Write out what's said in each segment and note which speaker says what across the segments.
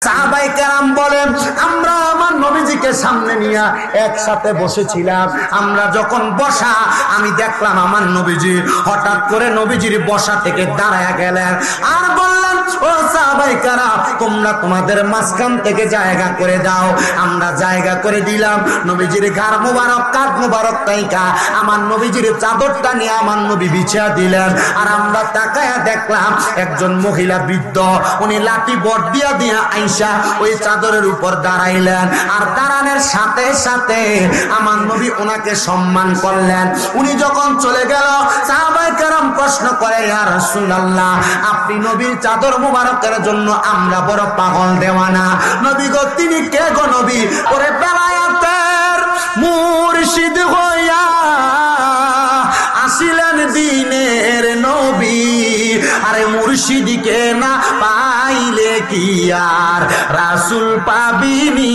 Speaker 1: সাহাবায়ে কেরাম বলেন আমরা আমার নবীজিকে সামনে নিয়ে একসাথে বসেছিলাম। আমরা যখন বসা আমি দেখলাম আমার নবীজি হঠাৎ করে নবীজির বসা থেকে দাঁড়ায় গেলেন আর বললেন, ও সাহাবায়ে কেরাম তোমরা তোমাদের মাঝখান থেকে জায়গা করে দাও। আমরা জায়গা করে দিলাম। নবীজির ঘাড় মুবারক কাঁধ মুবারক তাইকা আমার নবীজির চাদরটা নিয়ে আমার নবী বিছিয়ে দিলেন। আর আমরা তাকায়া দেখলাম একজন মহিলা বৃদ্ধ, উনি লাঠি বট দিয়া দিয়া আইসা ওই চাদরের উপর দাঁড়াইলেন। আর দাঁড়ানোর সাথে সাথে আমার নবী ওনাকে সম্মান করলেন। উনি যখন চলে গেল সাহাবায়ে কেরাম প্রশ্ন করে, ইয়া রাসূলুল্লাহ আপনি নবীর চাদর মুবারকের জন্য আমরা বড় পাগল দেওয়ানা। নবী গো তিনি কে গো নবী? ওরে বেলায়েতের মুর্শিদ হইয়া আসিলেন দিনের নবী। আরে মুর্শিদকে না পাইলে কি আর রাসূল পাবিনি?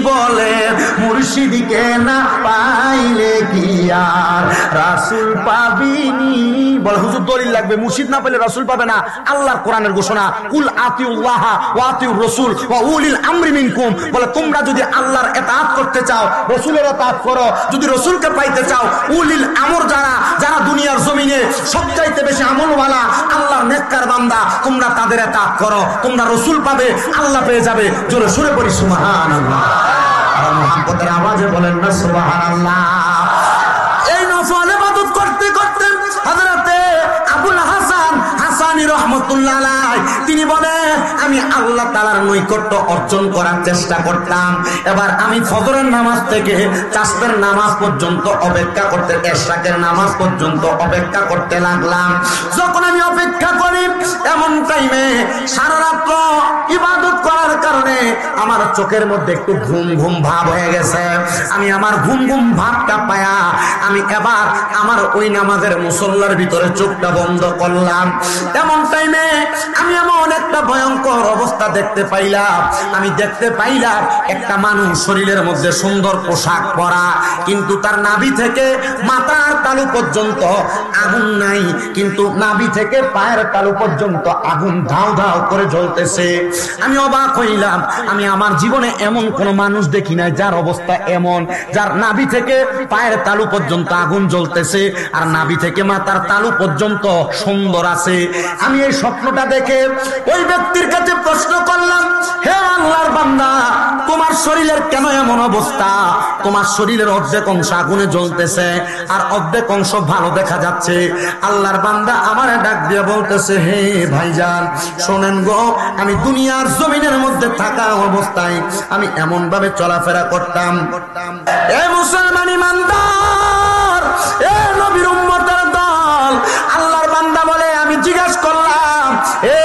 Speaker 1: বলে মুর্শিদকে না পাইলে কি আর রাসূল পাবিনি? বলে হুজুর দলিল লাগবে, মুর্শিদ না পেলে রাসূল পাবে না। আল্লাহর কোরআনের ঘোষণা, কুল আতিউল্লাহ ওয়া আতিউর রাসূল ওয়া উলিল আমরি মিনকুম। বলে তোমরা যদি আল্লাহর ইতাআত করতে চাও রাসূলের ইতাআত করো, যদি রাসূলকে পাইতে চাও উলিল আমর যারা যারা দুনিয়ার জমিনে সবচাইতে বেশি আমলওয়ালা আল্লাহর নেককার বান্দা তোমরা তাদের ইতাআত করো, তোমরা রাসূল পাবে, আল্লাহ পেয়ে যাবে। জোরে সুরে পড়ি সুবহানাল্লাহ। আর মুহাম্মদের আওয়াজে বলেন না সুবহানাল্লাহ। এই নফল ইবাদত করতে করতে হযরতে আবুল হাসান হাসানী রাহমাতুল্লাহ আলাইহি তিনি বলেন আমি আল্লাহ তাআলার নৈকট্য অর্জন করার চেষ্টা করতাম। এবার আমি ফজরের নামাজ থেকে চাষের নামাজ পর্যন্ত অপেক্ষা করতে, ইশরাকের নামাজ পর্যন্ত অপেক্ষা করতে লাগলাম। যখন আমি অপেক্ষা করি এমন টাইমে সারা রাত ইবাদত করার কারণে আমার চোখের মধ্যে একটু ঘুম ঘুম ভাব হয়ে গেছে। আমি আমার ঘুম ঘুম ভাবটা পায়া আমি এবার আমার ওই নামাজের মুসল্লার ভিতরে চোখটা বন্ধ করলাম। এমন টাইমে আমি এমন একটা ভয়ঙ্কর অবস্থা দেখতে পাইলাম। আমি দেখতে পাইলাম একটা মানুষ শরীরের মধ্যে সুন্দর পোশাক পরা, কিন্তু তার নাভি থেকে মাথার তালু পর্যন্ত আগুন নাই, কিন্তু নাভি থেকে পায়ের তালু পর্যন্ত আগুন ধাও ধাও করে জ্বলতেছে। আমি অবাক হইলাম। আমি আমার জীবনে এমন কোন মানুষ দেখি নাই যার অবস্থা এমন, যার নাভি থেকে পায়ের তালু পর্যন্ত আগুন জ্বলতেছে আর নাভি থেকে মাথার তালু পর্যন্ত সুন্দর আছে। আমি এই স্বপ্নটা দেখে ওই ব্যক্তির কাছে প্রশ্ন করলাম, হে আল্লাহর বান্দা তোমার শরীরের কেন এমন অবস্থা? তোমার শরীরের অর্ধেক অংশ আগুনে জ্বলতেছে আর অর্ধেক অংশ ভালো দেখা যাচ্ছে। আল্লাহর বান্দা আমারে ডাক দিয়ে বলতেছে, হে ভাইজান শোনেন গো, আমি দুনিয়ার জমিনের মধ্যে থাকা অবস্থায় আমি এমন ভাবে চলাফেরা করতাম। এ মুসলমান ইমানদার, এ নবীর উম্মতের দল, আল্লাহর বান্দা বলে আমি জিজ্ঞাসা করলাম, এ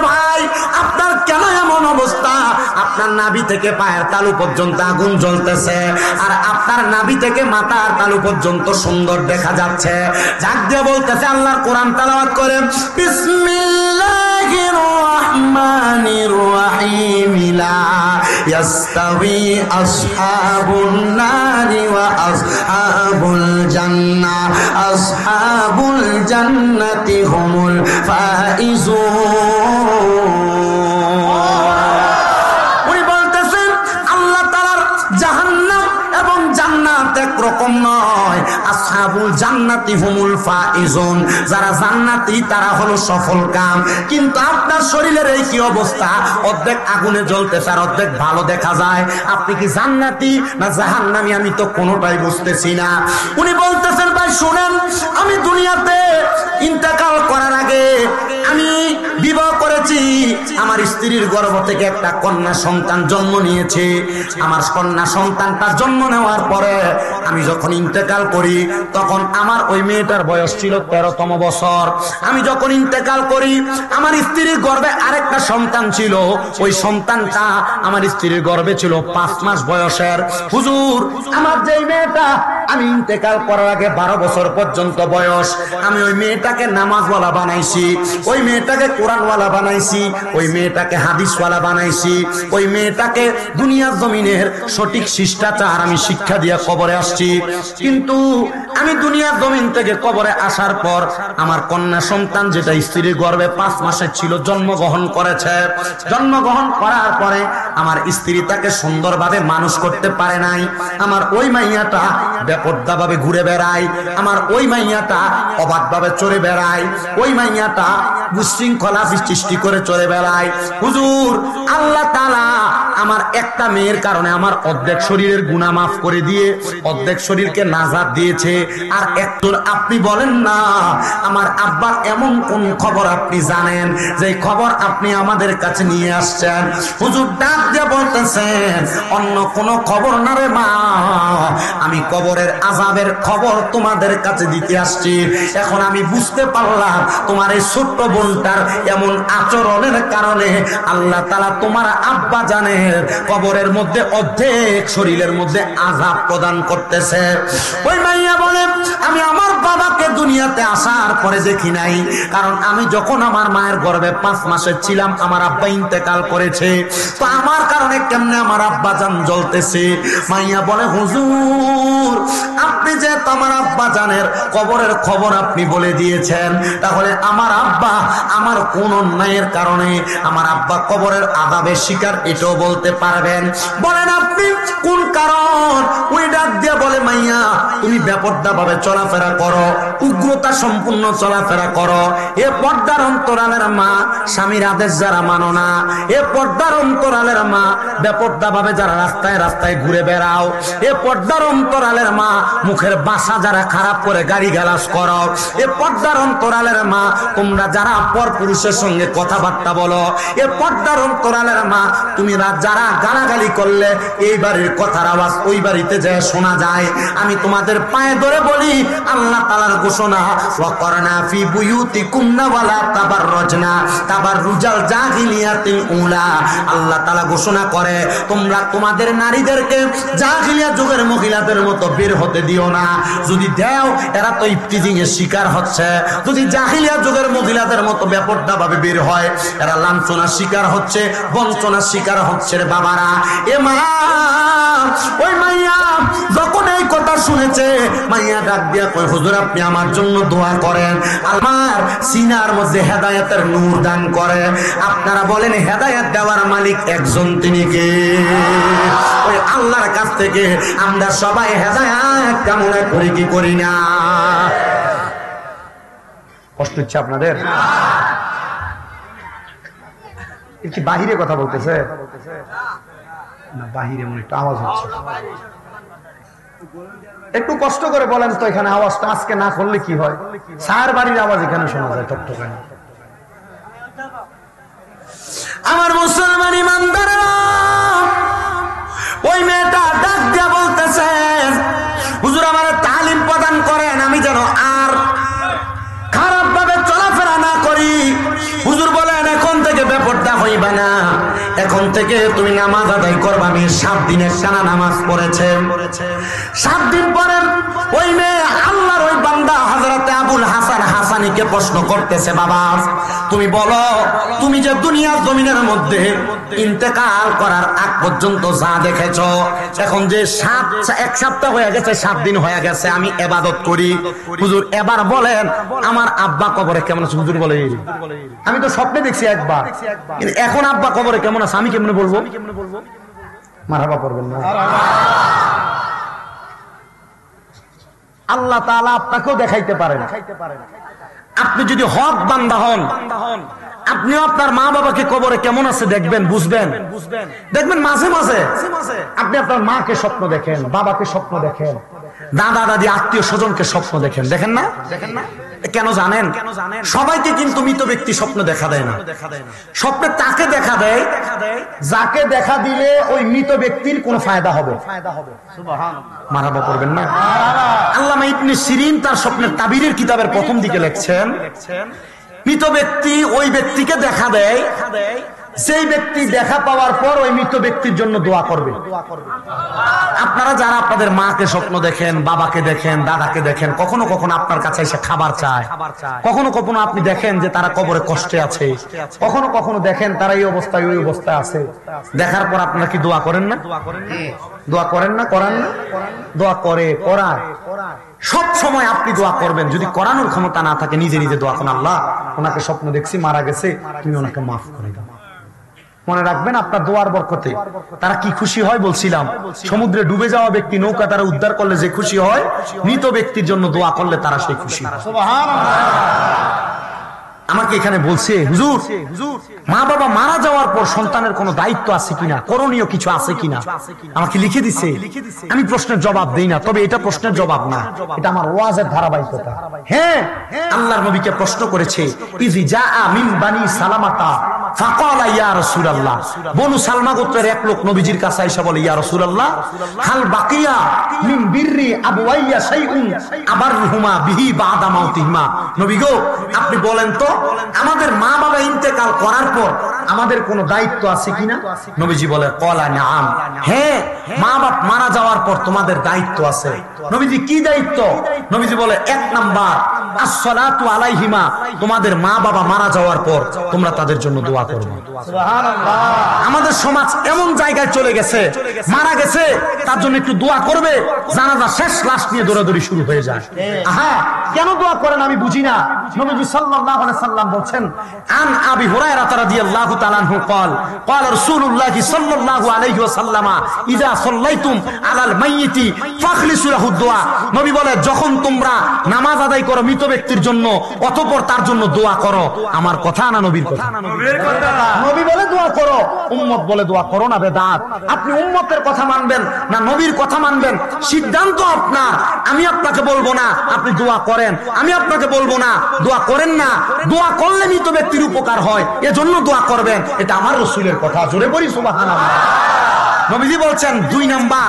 Speaker 1: ভাই আপনার কেন এমন অবস্থা? আপনার নাভি থেকে পায়ের তালু পর্যন্ত আগুন জ্বলতেছে আর আপনার নাভি থেকে মাথার তালু পর্যন্ত সুন্দর দেখা যাচ্ছে। যাক দিয়ে বলতেছে আল্লাহর কোরআন তেলাওয়াত করে, বিসমিল্লাহির রাহমানির রাহিম, লা ইয়াস্তাবি আসহাবুন নারি ওয়া আসহাবুল জান্নাহ, আসহাবুল জান্নাতি হুমুল ফাইজুন। একরকম নয়, আসহাবুল জান্নাতি হুমুল ফাইজুন, যারা জান্নাতি তারা হলো সফল কাম। কিন্তু আপনার শরীরের এই কি অবস্থা? অর্ধেক আগুনে জ্বলতেছে আর অর্ধেক ভালো দেখা যায়। আপনি কি জান্নাতি না জাহান্নামী? আমি তো কোনোটাই বুঝতেছি না। উনি বলতেছেন, ভাই শুনেন, আমি দুনিয়াতে ইন্তেকাল করার আগে আমি বিবাহ করেছি। আমার স্ত্রীর গর্ভ থেকে একটা কন্যা সন্তান জন্ম নিয়েছে। আমার কন্যা সন্তানটা জন্ম নেওয়ার পরে আমি যখন ইন্তেকাল করি তখন আমার ওই মেয়েটার বয়স ছিল 13তম বছর। আমি যখন ইন্তেকাল করি আমার স্ত্রীর গর্ভে আরেকটা সন্তান ছিল। ওই সন্তানটা আমার স্ত্রীর গর্ভে ছিল 5 মাস বয়সের। হুজুর, আমার যেই মেয়েটা আমি ইন্তেকাল করার আগে 12 বছর পর্যন্ত বয়স, আমি ওই মেয়েটাকে নামাজওয়ালা বানাইছি। ওই ওই মেয়েটাকে কোরআনওয়ালা বানাইছি, ওই মেয়েটাকে হাদিসওয়ালা বানাইছি, ওই মেয়েটাকে দুনিয়ার জমিনের সঠিক শিষ্টাচার আমি শিক্ষা দিয়ে কবরে আসছি। কিন্তু আমি দুনিয়ার জমিন থেকে কবরে আসার পর আমার কন্যা সন্তান যেটা স্ত্রীর গর্ভে 5 মাসের ছিল জন্মগ্রহণ করেছে। জন্মগ্রহণ করার পরে আমার স্ত্রী তাকে সুন্দরভাবে মানুষ করতে পারে নাই। আমার ওই মাইয়াটা বেপরদাভাবে ঘুরে বেড়ায়, আমার ওই মাইয়াটা অবাধভাবে চড়ে বেড়ায়, ওই মাইয়াটা বিশৃঙ্খলা সৃষ্টি করে চলে বেড়ায়। হুজুর, আল্লাহ তাআলা আমার একটা মেয়ের কারণে আমার অর্ধেক শরীরের গুনাহ মাফ করে দিয়ে অর্ধেক শরীরকে নাজাত দিয়েছে। আর একজন আপনি বলেন না আমার আব্বার এমন কোন খবর আপনি জানেন যে খবর আপনি আমাদের কাছে নিয়ে আসছেন? হুজুর ডাক দিয়ে বলতেছেন অন্য কোন খবর না রে মা, আমি কবরের আযাবের খবর তোমাদের কাছে দিতে আসছি। এখন আমি বুঝতে পারলাম তোমার এই ছোট্ট বোনটার এমন আচরণের কারণে আল্লাহ তাআলা তোমার আব্বা জানের কবরের মধ্যে অর্ধেক শরীরের মধ্যে আযাব প্রদান করতেছে। ওই মাইয়া বলে আমি আমার বাবাকে দুনিয়াতে আসার পরে দেখি নাই, কারণ আমি যখন আমার মায়ের গর্ভে 5 মাসের ছিলাম আমার আব্বা ইন্তেকাল করেছে, তো আমার কারণে কেমনে আমার আব্বা জান জ্বলতেছে। মাইয়া বলে হুজুর আপনি যে আমার আব্বা জানের কবরের খবর আপনি বলে দিয়েছেন, তাহলে আমার আব্বা আমার কোন অন্যায়ের কারণে আমার আব্বা কবরের আযাবের শিকার এটাও বলতে পারবেন? বলেন আপনি কোন কারণ? ওই ডাক দিয়ে বলে মাইয়া তুমি বেপরদা ভাবে চলাফেরা করো, উগ্রতা সম্পূর্ণ চলাফেরা করো। এ পর্দার অন্তরালের মা স্বামীর আদেশ যারা মানো না, এ পর্দার অন্তরালের মা বেপরদা ভাবে যারা রাস্তায় রাস্তায় ঘুরে বেড়াও, এ পর্দার অন্তরালের মা মুখের বাসা যারা খারাপ করে গাড়ি গালাজ করো, এ পর্দার অন্তরালের মা তোমরা যারা পর পুরুষের সঙ্গে কথাবার্তা বলো, এ পর্দার অন্তরালের মা তুমি যারা গালাগালি করলে এই বাড়ির কথার আওয়াজ ওই বাড়িতে যায় শোনা যায়। আমি তোমাদের পায়ে ধরে বলি আল্লাহ তাআলার ঘোষণা ওয়াকরনা ফি বুয়ুতিকুন্না ওয়ালা তাবাররুজনা তাবাররুজাল জাহিলিয়াতিল উলা। আল্লাহ তাআলা ঘোষণা করে তোমরা তোমাদের নারীদেরকে জাহিলিয়া যুগের মহিলাদের মতো বের হতে দিও না। যদি দাও এরা তো ইফতিজিং এর শিকার হচ্ছে। যদি জাহিলিয়া যুগের মহিলাদের মতো বেপরদা ভাবে বের হয় এরা লাঞ্ছনার শিকার হচ্ছে, বঞ্চনার শিকার হচ্ছে রে বাবারা। এ মা ওই মাইয়া যখন এই কথা শুনেছে মাইয়া ডাক দিয়া কয় হুজুর আপনি আমার জন্য দোয়া করেন, আমার সিনার মধ্যে হেদায়েতের নূর দান করে। আপনারা বলেন হেদায়েত দেওয়ার মালিক একজন, তিনি কে? ওই আল্লাহর কাছ থেকে আমরা সবাই হেদায়েত কামনা করি কি করি না? কষ্ট হচ্ছে আপনাদের? কি বাহিরে কথা বলতেছে না? বাহিরে মনে একটা আওয়াজ হচ্ছে, একটু কষ্ট করে বলেন তো এখানে আওয়াজটা আজকে না করলে কি হয়? সার বাড়ির আওয়াজ এখানে শোনা যায় টকটকানি। আমার মুসলমান ইমানদাররা ওই মেয়েটা ডাক দিয়া বলতেছে হুজুর আমার তালিম প্রদান করেন আমি যেন আর খারাপ ভাবে চলাফেরা না করি। হুজুর বলেন এখন থেকে বেপরদা হইবা না, এখন থেকে তুমি নামাজ আদায় করবা। আমি 7 দিনের টানা নামাজ পড়েছে। 7 দিন পরে ওই মেয়ে আল্লাহর ওই বান্দা হযরতে আবুল হাসান হাসানীকে প্রশ্ন করতেছে বাবা তুমি বলো তুমি যে দুনিয়ার জমিনের মধ্যে ইন্তেকাল করার আগ পর্যন্ত যা দেখেছো, এখন যে 1 সপ্তাহ হয়ে গেছে, 7 দিন হয়ে গেছে আমি ইবাদত করি, হুজুর এবার বলেন আমার আব্বা কবরে কেমন আছে? হুজুর বলে আমি তো স্বপ্নে দেখছি একবার, কিন্তু এখন আব্বা কবরে কেমন আছে আমি কেমনে বলবো? মারহাবা পড়বেন না? আল্লাহ তাআলা আপনাকেও দেখাইতে পারেন। আপনি যদি হক বান্দা হন আপনিও আপনার মা বাবাকে কবরে কেমন আছে দেখবেন, বুঝবেন। দেখবেন মাঝে মাঝে আপনি আপনার মাকে স্বপ্ন দেখেন, বাবাকে স্বপ্ন দেখেন, দাদা দাদি আত্মীয় স্বজনকে স্বপ্ন দেখেন, দেখেন না? কেন জানেন? সবাইকে কিন্তু মৃত ব্যক্তি স্বপ্ন দেখা দেয় না। স্বপ্নে তাকে দেখা দেয় যাকে দেখা দিলে ওই মৃত ব্যক্তির কোনো ফায়দা হবে। মারহাবা করবেন না? আল্লামা ইবনে সিরিন তার স্বপ্নের তাবিরের কিতাবের প্রথম দিকে লিখছেন মৃত ব্যক্তি ওই ব্যক্তিকে দেখা দেয় সেই ব্যক্তি দেখা পাওয়ার পর ওই মৃত ব্যক্তির জন্য দোয়া করবে। আপনারা যারা আপনাদের মাকে স্বপ্ন দেখেন, বাবাকে দেখেন, দাদাকে দেখেন, কখনো কখনো আপনার কাছে এসে খাবার চায়, কখনো কখনো আপনি দেখেন যে তারা কবরে কষ্টে আছে, কখনো কখনো দেখেন তারা এই অবস্থায় ওই অবস্থায় আছে, দেখার পর আপনারা কি দোয়া করেন না? দোয়া করেন না? করান না? দোয়া করে, করায়। সব সময় আপনি দোয়া করবেন। যদি করানোর ক্ষমতা না থাকে, নিজে নিজে দোয়া করেন, আল্লাহ ওনাকে স্বপ্ন দেখছি মারা গেছে, তুমি ওনাকে মাফ করে দাও। মনে রাখবেন আপনার দোয়ার বরকতে তারা কি খুশি হয় বলছিলাম। সমুদ্রে ডুবে যাওয়া ব্যক্তি নৌকা তারা উদ্ধার করলে যে খুশি হয়, মৃত ব্যক্তির জন্য দোয়া করলে তারা সেই খুশি হয়। আমাকে এখানে বলছে, হুজুর মা বাবা মারা যাওয়ার পর সন্তানের কোনো দায়িত্ব আছে কিনা, করণীয় কিছু আছে কিনা, আমাকে লিখে দিছে। আমি প্রশ্নের জবাব দেই না, তবে এটা প্রশ্নের জবাব না, এটা আমার ওয়াজের ধারাবাহিকতা। হ্যাঁ, আল্লাহর নবীকে প্রশ্ন করেছে, ইজি জাআ মিন বানি সালামাতা ফাকালা ইয়া রাসূলুল্লাহ, বনু সালমা গোত্রের এক লোক নবীজির কাছে এসে বলে, ইয়া রাসূলুল্লাহ হাল বাকিয়া মিন বিররি আবওয়াইয়া শাইউন আবারহুমা বিহি বাদা মাউতিহিমা। নবী গো, আপনি বলেন তো আমাদের মা বাবা ইন্তেকাল করার পর আমাদের কোনো দায়িত্ব আছে কিনা? নবীজি বলে, ক্বালা নাআম, হ্যাঁ মা বাপ মারা যাওয়ার পর তোমাদের দায়িত্ব আছে। নবীজি কি দায়িত্ব? নবীজি বলে, এক নাম্বার আসসালাতু আলাইহিমা, তোমাদের মা বাবা মারা যাওয়ার পর তোমরা তাদের জন্য দোয়া করবে। সুবহানাল্লাহ। আমাদের সমাজ এমন জায়গায় চলে গেছে, মারা গেছে তার জন্য একটু দোয়া করবে, জানাজা শেষ লাশ নিয়ে দৌড়াদৌড়ি শুরু হয়ে যায়। আহা, কেন দোয়া করেন আমি বুঝি না। নবীজি সাল্লাল্লাহু আলাইহি সাল্লাম বলেন, আন আবি হুরায়রা রাদিয়াল্লাহু তাআলা আনহু قال قال رسول الله صلى الله عليه وسلم اذا صليتم على الميت فاخلصوا له الدعاء। নবী বলে, যখন তোমরা নামাজ আদায় করো মৃত ব্যক্তির জন্য, অতঃপর তার জন্য দোয়া করো। আমার কথা না নবীর কথা? নবী বলে দোয়া করো, উম্মত বলে দোয়া করো না। বেদাত। আপনি উম্মতের কথা মানবেন না নবীর কথা মানবেন, সিদ্ধান্ত আপনার। আমি আপনাকে বলবো না আপনি দোয়া করেন, আমি আপনাকে বলবো না দোয়া করেন না। দোয়া করলে মৃত ব্যক্তির উপকার হয়, এজন্য দোয়া করবেন, এটা আমার রাসূলের কথা। জোরে বলি সুবহানাল্লাহ। নবীজি বলছেন, দুই নাম্বার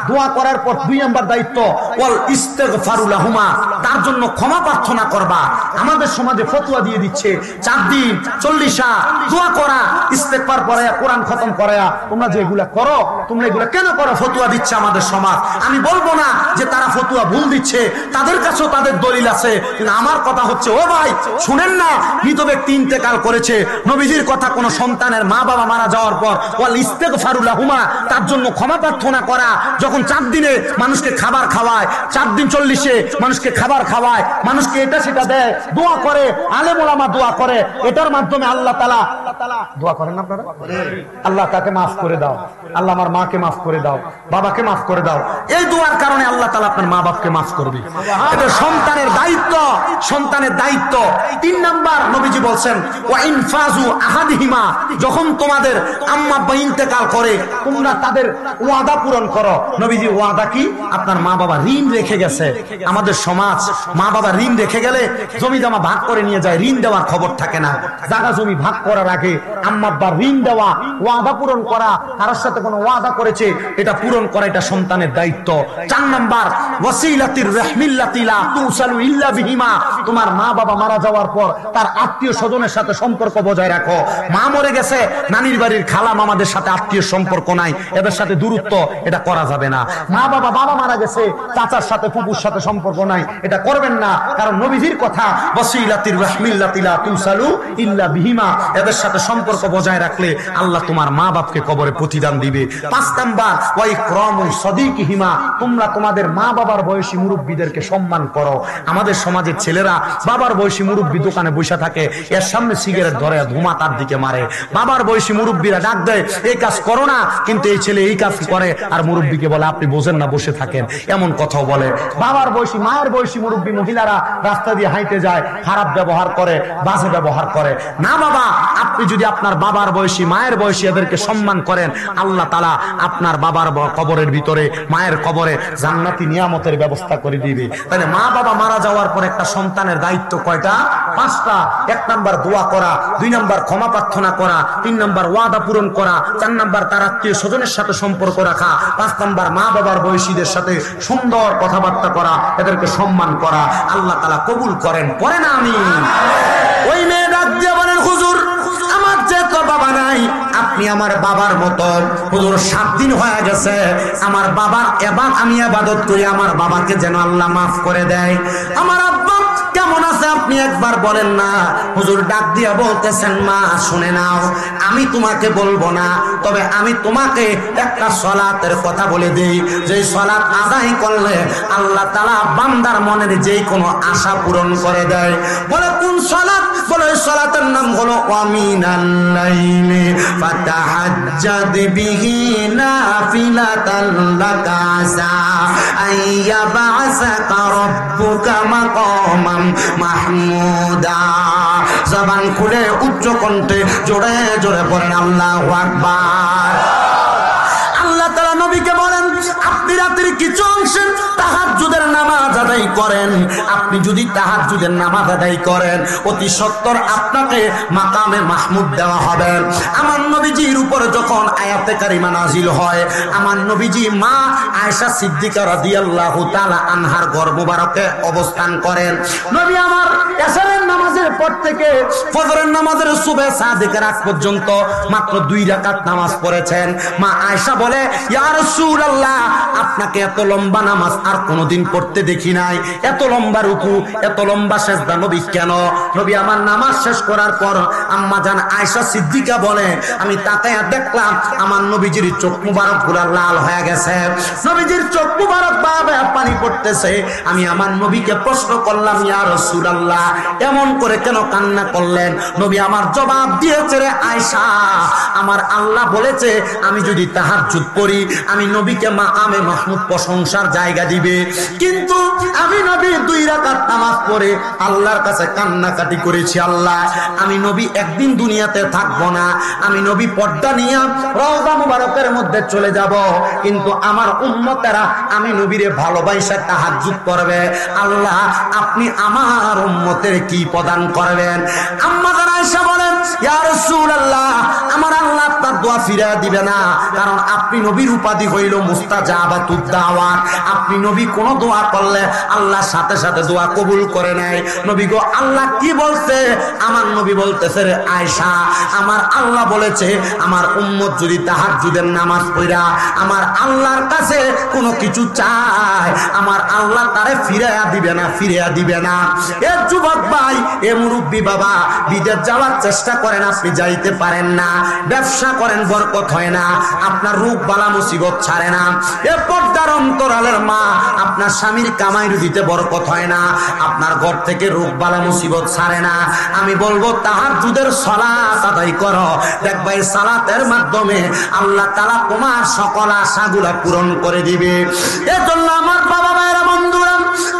Speaker 1: দোয়া করার পর দুই নাম্বার দায়িত্ব ওয়াল ইস্তিগফারু লাহুমা, তার জন্য ক্ষমা প্রার্থনা করবা। আমাদের সমাজে ফতোয়া দিয়ে দিচ্ছে 4 দিন 40 দোয়া করা, ইস্তেগফার পড়ায়া, কোরআন খতম করায়া। তোমরা যে এগুলা করো, তোমরা এগুলা কেন করো? ফতোয়া দিচ্ছে আমাদের সমাজ। আমি বলবো না যে তারা ফতোয়া ভুল দিচ্ছে, তাদের কাছেও তাদের দলিল আছে, কিন্তু আমার কথা হচ্ছে, ও ভাই শুনেন না, মৃত ব্যক্তি ইন্তেকাল করেছে, নবীজির কথা, কোন সন্তানের মা বাবা মারা যাওয়ার পর ওয়াল ইস্তিগফারু লাহুমা, তার জন্য ক্ষমা প্রার্থনা করা। যখন 4 দিনে মানুষকে খাবার খাওয়ায়, 4 দিন 40 মানুষকে খাবার খাওয়ায়, মানুষকে এটা সেটা দেয়, দোয়া করে, আলেম ওলামা দোয়া করে, এটার মাধ্যমে আল্লাহ তাআলা দোয়া করেন আপনারা, আল্লাহ তাকে মাফ করে দাও, আল্লাহ আমার মাকে মাফ করে দাও, বাবাকে মাফ করে দাও। এই দোয়ার কারণে আল্লাহ তাআলা আপনার মা বাপকে মাফ করবে। এটা সন্তানের দায়িত্ব, সন্তানের দায়িত্ব। 3 নাম্বার নবীজি বলছেন, ওয়া ইনফাজু আহাদিহিমা, যখন তোমাদের আম্মা আব্বা ইন্তেকাল করে তোমরা তাদের ওয়াদা পূরণ করো। নবীজি ওয়াদা কি? আপনার মা বাবা ঋণ রেখে গেছে। আমাদের সমাজ মা বাবা ঋণ রেখে গেলে জমি জমা ভাগ করে নিয়ে যায়, ঋণ দেওয়ার খবর থাকে না। জায়গা জমি ভাগ করার আগে আম্মা আব্বা ঋণ দেওয়া, ওয়াদা পূরণ করা, কারোর সাথে কোনো ওয়াদা করেছে এটা পূরণ করা, এটা সন্তানের দায়িত্ব। 4 নাম্বার ওয়াসিলাতির রাহমিল্লাতি লা তুসালু ইল্লা বিহিমা, তোমার মা বাবা মারা যাওয়ার পর তার আত্মীয় স্বজনের সাথে সম্পর্ক বজায় রাখো। মা মরে গেছে, নানির বাড়ির খালা মামাদের সাথে আত্মীয় সম্পর্ক নাই, এদের সাথে দূরত্ব, এটা করা যাবে না। মা বাবা বাবা মারা গেছে, চাচার সাথে ফুপুর সাথে সম্পর্ক নাই, এটা করবেন না। কারণ নবীজির কথা, ওয়াসিলাতির রাহমিল্লাতি লা তুসালু ইল্লা বিহিমা, এদের সাথে সম্পর্ক বজায় রাখলে আল্লাহ তোমার মা বাপকে কবরে প্রতিদান দিবে। 5 নাম্বার ওয়া ইকরামু সাদিকিহিমা, তোমরা তোমাদের মা বাবার বয়সী মুরব্বিদেরকে সম্মান করো। আমাদের সমাজের ছেলেরা বাবার বয়সী মুরব্বি দোকানে বসে থাকে, এর সামনে সিগারেট ধরে ধুমা তার দিকে মারে। বাবার বয়সী মুরব্বিরা ডাক দেয়, এই কাজ করো না, কিন্তু এই ছেলে এই কাজ করে, আর মুরব্বিকে বলে আপনি বোঝেন না, বসে থাকেন, এমন কথাও বলে। বাবার বয়সী মায়ের বয়সী মুরব্বি মহিলারা রাস্তা দিয়ে হাঁটে যায়, খারাপ ব্যবহার করে, বাজে ব্যবহার করে। না বাবা, আপনি যদি আপনার বাবার বয়সী মায়ের বয়সী এদেরকে সম্মান করেন, আল্লাহ তাআলা আপনার বাবার কবরের ভিতরে, মায়ের কবরে জান্নাতি নিয়ামতের ব্যবস্থা করে দিবে। তাহলে মা বাবা মারা যাওয়ার পর একটা সন্তানের দায়িত্ব কয়টা? 5টা। 1 নাম্বার দোয়া করা, 2 নাম্বার ক্ষমা প্রার্থনা করা, 3 নাম্বার ওয়াদা পূরণ করা, 4 নাম্বার তার আত্মীয় স্বজনের সাথে সম্পর্ক রাখা, 5 নাম্বার মা বাবার বয়সীদের সাথে সুন্দর কথাবার্তা করা, এদেরকে সম্মান করা। আল্লাহ তাআলা কবুল করেন, পড়েন আমিন। ওই মেয়ে ডাক দিয়ে বলেন, হুজুর আমার যে তো বাবা নাই, আমি আমার বাবার মতো। হুজুর 7 দিন হয়ে গেছে আমার বাবার এবার আমি ইবাদত করি, আমার বাবাকে যেন আল্লাহ মাফ করে দেয়। আমার আব্বা কেমন আছে আপনি একবার বলেন না। হুজুর ডাক দিয়া বলতেছেন, মা শুনে নাও, আমি তোমাকে বলবো না, তবে আমি তোমাকে একটা সালাতের কথা বলে দেই, যে সালাত আদায় করলে আল্লাহ তাআলা বান্দার মনের যে কোনো আশা পূরণ করে দেয়। বলে কোন সালাত? বলে সালাতের নাম হলো ওয়ামিনাল লাইলি ফাতাহাজ্জাদ বিহি নাফিলাতান লাকা আসা আইয়া বা'সাকা রাব্বুকা মাকামান মাহমুদা। জবান খুলে উচ্চ কণ্ঠে জোরে জোরে বলেন আল্লাহু আকবার। আল্লাহ তাআলা নবীকে বলেন, আপনি রাতের কিছু অংশে তাহাজ্জুদের নামাজ আদায় করেন। আপনি যদি তাহাজ্জুদের নামাজ আদায় করেন, অতি সত্বর আপনাকে মাকামে মাহমুদ দেওয়া হবে। আমার নবীজির উপরে যখন আয়াতে কারিমা নাজিল হয়, আমার নবীজি মা আয়েশা সিদ্দিকা রাদিয়াল্লাহু তাআলা আনহার ঘর মুবারকে অবস্থান করেন। নবী আমার এশারের নামাজের পর থেকে ফজরের নামাজের সুবহে সাদিকের আগ পর্যন্ত মাত্র 2 রাকাত নামাজ পড়েছেন। মা আয়েশা বলে, ইয়া রাসূলুল্লাহ, আপনাকে এত লম্বা নামাজ আর কোনোদিন পড়তে দেখি নাই, এত লম্বা রুকু, এত লম্বা সিজদা নবী কেন? নবী আমার নামাজ শেষ করার পর আম্মা জান আয়েশা সিদ্দিকা বলে, আমি তাকায়া দেখলাম আমার নবীজির চোখ মুবারক পুরো লাল হয়ে গেছে, নবীজির চোখ মুবারক বাবা পানি পড়তেছে। আমি আমার নবীকে প্রশ্ন করলাম, ইয়া রাসূলুল্লাহ, এমন করে কেন কান্না করলেন? নবী আমার জবাব দিয়েছে, রে আয়েশা, আমার আল্লাহ বলেছে আমি যদি তাহাজ্জুদ করি আমি নবীকে মাকামে মাহমুদ প্রশংসার জায়গা দিবে। কিন্তু আমি নবী 2 রাকাত নামাজ পড়ে আল্লাহর কাছে কান্নাকাটি করেছি, আল্লাহ আমি নবী একদিন দুনিয়াতে থাকবো না, আমি নবী পর্দা নিয়ে রওজা মুবারকের মধ্যে চলে যাব, কিন্তু আমার উম্মতেরা আমি নবীরে ভালোবাসা তাহাজ্জুদ করবে। আল্লাহ আপনি আমার উম্মতের কি প্রদান করবেন? আম্মা জান আয়েশা বলেন, ইয়া রাসূলুল্লাহ, আমার আল্লাহ আপনার দোয়া ফিরিয়ে দিবে না, কারণ আপনি নবীর উপাধি হইল মুস্তাজাবাতুদ দাওয়াত। আপনি নবী কোন দোয়া করলে আল্লাহ সাথে সাথে দোয়া কবুল করে নেয়। নবী গো, আল্লাহ কি বলছে? আমার নবী বলতেছে, রে আয়েশা, আমার আল্লাহ বলেছে আমার উম্মত যদি তাহাজ্জুদের নামাজ পড়া আমার আল্লাহর কাছে কোনো কিছু চায়, আমার আল্লাহ তারে ফিরিয়ে দিবে না, ফিরিয়ে দিবে না। এ যুবক ভাই, এ মুরব্বী বাবা, বিদেশ যাওয়ার চেষ্টা করেন, আপনি যাইতে পারেন না, ব্যবসা করেন বরকত হয় না, আপনার রোগ বালা মুসিবত ছাড়ে না। এ পর্দার অন্তরালের মা, আপনার স্বামীর কামাই রুজিতে বরকত হয় না, আপনার ঘর থেকে রোগ বালা মুসিবত ছাড়ে না। আমি বলবো তাহাজ্জুদের সালাত আদায় করো, দেখবা এই সালাতের মাধ্যমে আল্লাহ তাআলা তোমার সকল আশাগুলা পূরণ করে দিবে। এজন্য আমার বাবা ভাইরা বন্ধুরা,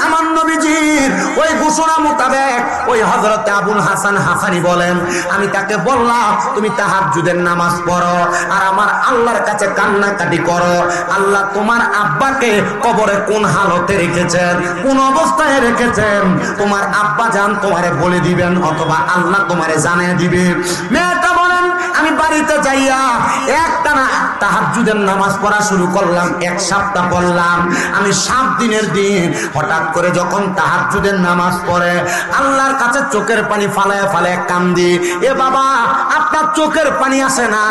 Speaker 1: আমার নবীজির ওই ঘোষণা মোতাবেক ওই হযরত আবুল হাসান হাসানি বলেন, আমি তাকে বললাম তুমি তাহাজ্জুদের নামাজ পড়ো আর আমার আল্লাহর কাছে কান্নাকাটি করো। আল্লাহ তোমার আব্বাকে কবরে কোন হালতে রেখেছেন, কোন অবস্থায় রেখেছেন, তোমার আব্বা জান তোমারে বলে দিবেন, অথবা আল্লাহ তোমারে জানিয়ে দিবে। মেয়েটা বলেন, আমি বাড়িতে যাইয়া একটানা তাহাজ্জুদের নামাজ পড়া শুরু করলাম, 1 সপ্তাহ পড়লাম। আমি 7 দিনের দিন হঠাৎ করে যখন তাহাজ্জুদের নামাজ পড়ে আল্লাহর কাছে চোখের পানি ফালায় ফালায় কান্দি। এ বাবা, আপনার চোখের পানি আসে না,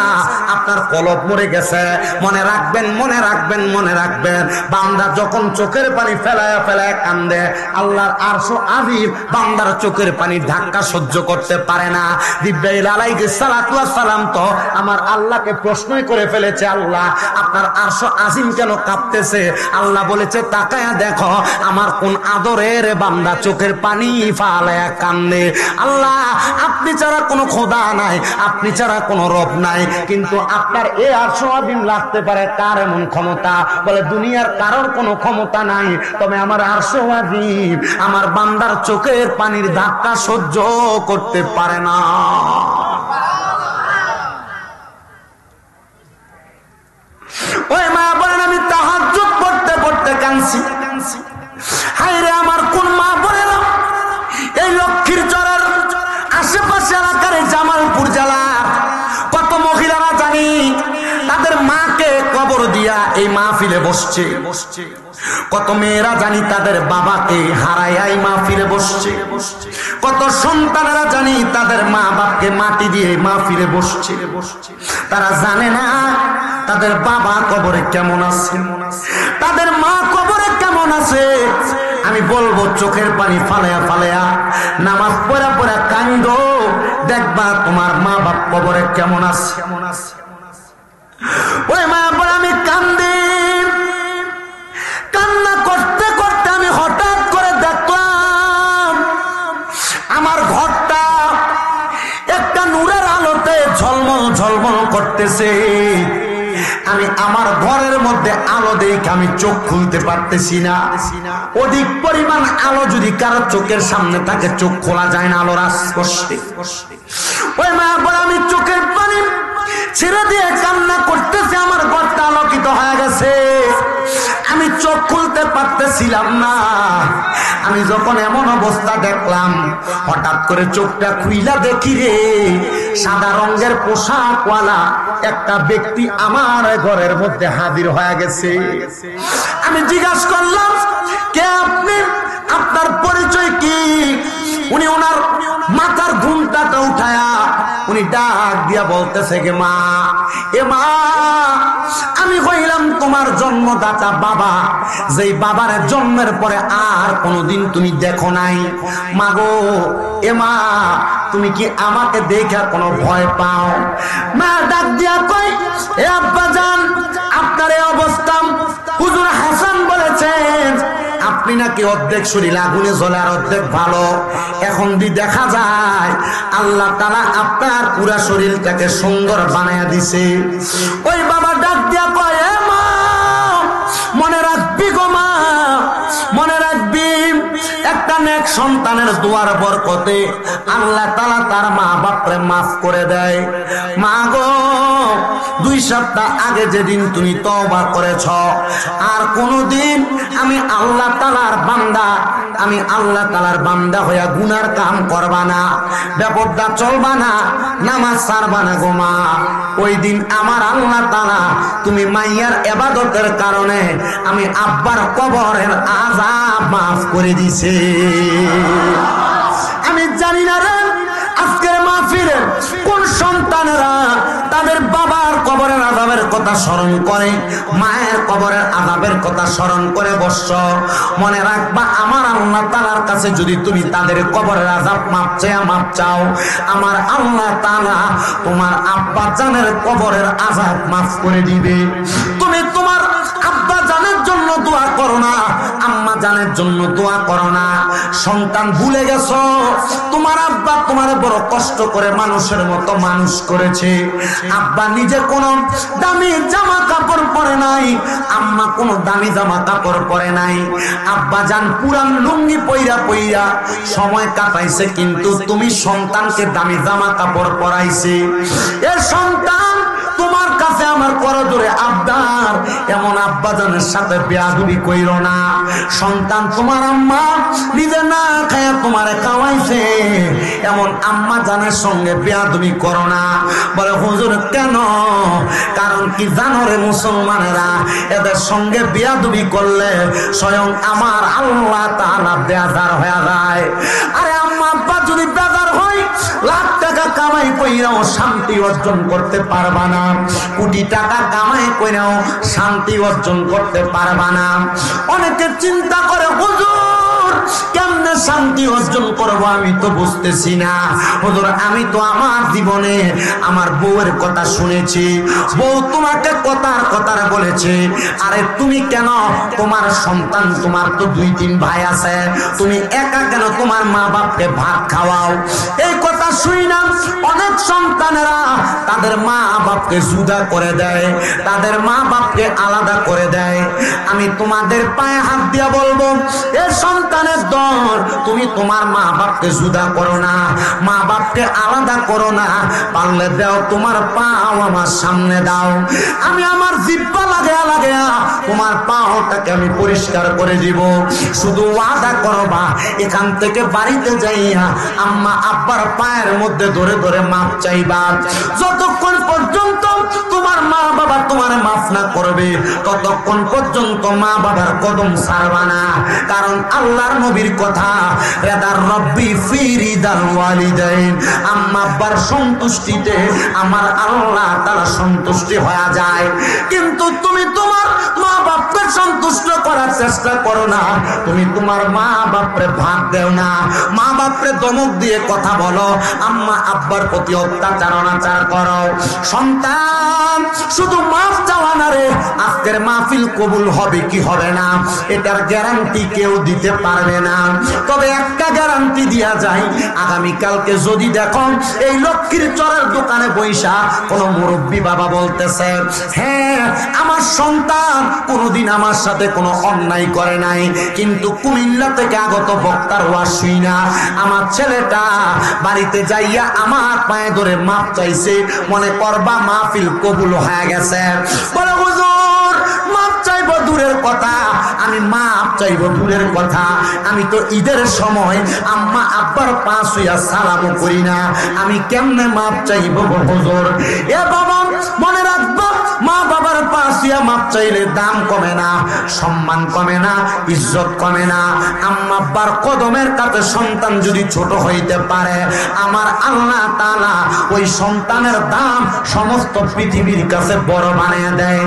Speaker 1: আপনার কলব মরে গেছে। মনে রাখবেন, মনে রাখবেন, মনে রাখবেন, বান্দা যখন চোখের পানি ফেলায় ফেলায় কান্দে আল্লাহর আরশ আজিম বান্দার চোখের পানি ধাক্কা সহ্য করতে পারে না। জিবরাইল আলাইহিস সালাতু ওয়াস সালাম তো আমার আল্লাহকে প্রশ্নই করে ফেলেছে, আল্লাহ আপনার আরশ আজিম কেন কাঁপতেছে? আল্লাহ বলেছে, তাকায়া দেখো আমার কোন আদরের বান্দা চোখের পানি ফালায়া কান্দে। আল্লাহ আপনি ছাড়া কোনো খোদা নাই, আপনি ছাড়া কোনো রব নাই, কিন্তু আপনার এই আরশ আজিম লাগতে পারে কার এমন ক্ষমতা? বলে দুনিয়ার কারোর কোনো ক্ষমতা নাই, তবে আমার আরশ আজিম আমার বান্দার চোখের পানির ধাক্কা সহ্য করতে পারে না। ওই মা বলেন, আমি তাহাজ্জুদ পড়তে পড়তে কাঁদছি। হায় রে, আমার কোন মা বলে না, এই লক্ষ্মীর চরের আশেপাশে এলাকার জামালপুর জেলা কত মহিলারা জানি তাদের মাকে কবর দিয়া এই মাহফিলে বসছে, কত মেয়েরা জানি তাদের বাবাকে হারায় এই মাহফিলে বসছে, কত সন্তানেরা জানি তাদের মা বাপকে মাটি দিয়ে মাহফিলে বসছে। তারা জানে না তাদের বাবা কবরে কেমন আছে, তাদের মা কবরে কেমন আছে। আমি বলবো চোখের পানি ফালায়া ফালায়া নামাজ পড়া পড়া কান্দো, দেখবা তোমার মা বাপ কবরে কেমন আছে। ওই মা বলে আমি কান্দি, কান্না করতে করতে আমি হঠাৎ করে দেখলাম আমার ঘরটা একটা নূরের আলোতে ঝলমল ঝলমল করতেছে। আমি আমার ঘরের মধ্যে আলো দেখে আমি চোখ খুলতে পারতেছি না। অধিক পরিমাণ আলো যদি কারো চোখের সামনে থাকে চোখ খোলা যায় না আলোর স্পর্শে। ওই মা বলে আমি চোখের পানি ছেড়ে দিয়ে কান্না করতেছি, আমার ঘরটা আলোকিত হয়ে গেছে, আমি চোখ খুলতে পারতেছিলাম না। আমি যখন এমন অবস্থা দেখলাম হঠাৎ করে চোখটা খুইলা দেখি রে সাদা রঙের পোশাকওয়ালা একটা ব্যক্তি আমার ঘরের মধ্যে হাজির হয়ে গেছে। আমি জিজ্ঞাসা করলাম কে আপনি, আপনার পরিচয় কি? উনি ওনার মাথার ঘুমটাটা উঠায়া উনি ডাক দিয়া বলতেছে গে মা, এ মা আমি কইলাম তোমার জন্মদাতা বাবা, যেই বাবার জন্মের পরে আর কোনোদিন তুমি দেখো নাই। মাগো এ মা তুমি কি আমাকে দেখে কোনো ভয় পাও? মা ডাক দিয়া কই এ আব্বা জান আপনার এই অবস্থা হুজুর হাসান বলেছেন আপনি নাকি অর্ধেক শরীর আগুনে জ্বলে আর অর্ধেক ভালো। এখন দি দেখা যায় আল্লাহ তাআলা আপনার পুরা শরীরটাকে সুন্দর বানায়া দিছে। ওই বাবা ডাক দিয়া কয় এ মা মনে রাখবি গো মা, মনে রাখবি একটা নেক সন্তানের দোয়ার বরকতে আল্লাহ তাআলা তার মা বাপরে মাফ করে দেয়। মা গো 2 সপ্তাহ আগে যেদিন তুমি তওবা করেছ আর কোনদিন আমি আল্লাহ তাআলার বান্দা, আমি আল্লাহ তাআলার বান্দা হইয়া গুনার কাম করবা না, বেপরদা চলবা না, নামাজ ছাড়বা না গো মা। ওই দিন আমার আল্লাহ তাআলা তুমি মাইয়ার ইবাদতের কারণে আমি আব্বার কবরের আযাব মাফ করে দিছে। আমি জানি না রে আজকের মাহফিলের কোন সন্তানেরা তাদের বাবার কবরের আযাবের কথা স্মরণ করে, মায়ের কবরের আযাবের কথা স্মরণ করে বসছ। মনে রাখবা আমার আল্লাহ তাআলার কাছে যদি তুমি তাদের কবরের আযাব মাফ চাও, আমার আল্লাহ তাআলা তোমার আব্বা জানের কবরের আযাব মাফ করে দিবে। তুমি তোমার আব্বা জানের জন্য দোয়া করো না, আম্মা জানের জন্য দোয়া করো না। সন্তান ভুলে গেছো তোমার আব্বা তোমার বড় কষ্ট করে মানুষের মতো মানুষ করেছে। আব্বা নিজে কোনো দামি জামা কাপড় পরে নাই, আম্মা কোনো দামি জামা কাপড় পরে নাই। আব্বা জান পুরান লুঙ্গি পইরা পইরা সময় কাটাইছে, কিন্তু তুমি সন্তানকে দামি জামা কাপড় পরাইছে। এ সন্তান তোমার কাছে আমার করজোরে আবদার, এমন আব্বা জানের সাথে বেয়াদবি কইরো না। সন্তান তোমার আম্মা নিজে না খায়া তোমারে খাওয়াইছে, এমন আম্মা জানের সঙ্গে বেয়াদবি করো না। বলে হুজুর কেন? কারণ কি জানো রে মুসলমানেরা, এদের সঙ্গে বেয়াদবি করলে স্বয়ং আমার আল্লাহ তাআলা বেজার হয়ে যায়। আরে আম্মা আব্বা যদি বেজার হয় লাখ টাকা কামাই কইরাও শান্তি অর্জন করতে পারবা না, কোটি টাকা কামাই কইরাও শান্তি অর্জন করতে পারবা না। অনেকে চিন্তা করে হুজুর কেমনে শান্তি অর্জন করবো আমি তো বুঝতেছি না। হুজুর আমি তো আমার জীবনে আমার বউয়ের কথা শুনেছি, বউ তোমাকে কথার বলেছে। আরে তুমি কেন? তোমার সন্তান, তোমার তো 2-3 ভাই আছে, তুমি একা কেন তোমার মা বাপকে ভাত খাওয়াও? এই কথা শুই না অনেক সন্তানেরা তাদের মা বাপকে জুদা করে দেয়, তাদের মা বাপকে আলাদা করে দেয়। আমি তোমাদের পায়ে হাত দিয়া বলবো এ সন্তানের দল, তুমি তোমার মা বাপকে জুদা করো না, মা বাপকে আলাদা করো না। পারলে দাও তোমার পাও আমার সামনে দাও, আমি আমার জিহ্বা লাগায়া লাগায়া তোমার পাওটাকে আমি পরিষ্কার করে দিব। শুধু ওয়াদা করবা এখান থেকে বাড়িতে যাইয়া আম্মা আব্বার পায়ের মধ্যে ধরে ধরে মাপ চাইবা। যতক্ষণ পর্যন্ত তোমার মা বাবা তোমার মাফ মাফ না করবে ততক্ষণ পর্যন্ত মা বাবার কদম ছাড়বা না। কারণ আল্লাহর নবীর কথা, রেদার রব্বি ফি রিদাল ওয়ালিদাইন, আম্মা আব্বার সন্তুষ্টিতে আমার আল্লাহ তাআলা সন্তুষ্টি হয়ে যায়। কিন্তু তুমি তোমার মা বাপকে সন্তুষ্ট করার চেষ্টা করো না, তুমি তোমার মা বাপরে ভাগ দেও না, মা বাপরে ধমক দিয়ে কথা বলো, আম্মা আব্বার প্রতি অত্যাচার অনাচার করো। সন্তান শুধু মাফ চাওয়া না রে, আজকের মাহফিল কবুল হবে কি হবে না এটার গ্যারান্টি কেউ দিতে পারবে না। তবে একটা গ্যারান্টি দিয়া যায়, আগামীকালকে যদি দেখো এই লক্ষ্মীর চরের দোকানে বৈশা কোন মুরব্বী বাবা বলতেছে, হ্যাঁ আমার সন্তান কোনোদিন আমার সাথে কোনো অন্যায় করে নাই, কিন্তু কুমিল্লা থেকে আগত বক্তার ওয়াজ শুই না আমার ছেলেটা বাড়িতে যাইয়া আমার পায়ে ধরে মাপ চাইছে, মনে করবা মাহফিল কবুল হয়ে গেছে। বলে হুজুর মাপ চাইবো দূরের কথা, আমি মাপ চাইবো দূরের কথা, আমি তো ঈদের সময় আম্মা আব্বার পা ছুঁয়া সালামও করি না, আমি কেমনে মাপ চাইবো হুজুর? এ বাবা মনে রাখবো, মা বাবার পা ছুঁয়া মাপ চাইলে দাম কমে না, সম্মান কমে না, ইজ্জত কমে না। আম্মা আব্বার কদমের কাছে সন্তান যদি ছোট হইতে পারে, আমার আল্লাহ তাআলা ওই সন্তানের দাম সমস্ত পৃথিবীর কাছে বড় বানিয়ে দেয়।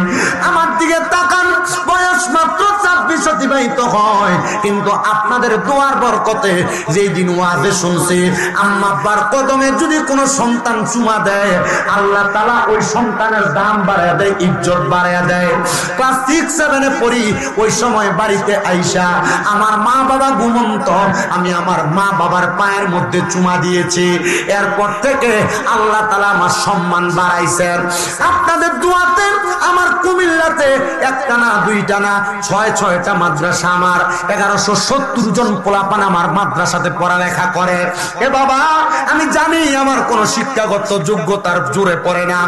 Speaker 1: আমার দিকে তাকান, বয়স মাত্র 26 অতিবাহিত হয়, কিন্তু আপনাদের দোয়ার বরকতে যেই দিন ওয়াজে শুনছি আম্মা আব্বার কদমে যদি কোনো সন্তান চুমা দেয়, আল্লাহ তাআলা ওই সন্তানের দাম বাড়ায় দেয়, ইজ্জত বাড়ায় দেয়। ক্লাস 6-7 পড়ি, ওই সময় বাড়িতে আইসা আমার মা বাবা ঘুমন্ত, আমি আমার মা বাবার পায়ের মধ্যে চুমা দিয়েছি। এরপর থেকে আল্লাহ তাআলা আমার সম্মান বাড়াইছেন। আপনাদের দোয়াতে আমার কুমিল্লাতে একটা না দুইটা না 6-6টা মাদ্রাসা, আমার 1170 জন পোলাপান আমার মাদ্রাসাতে পড়ালেখা করে। এ বাবা আমি জানি আমার কোন শিক্ষাগত যোগ্যতার জোরে পড়ে না,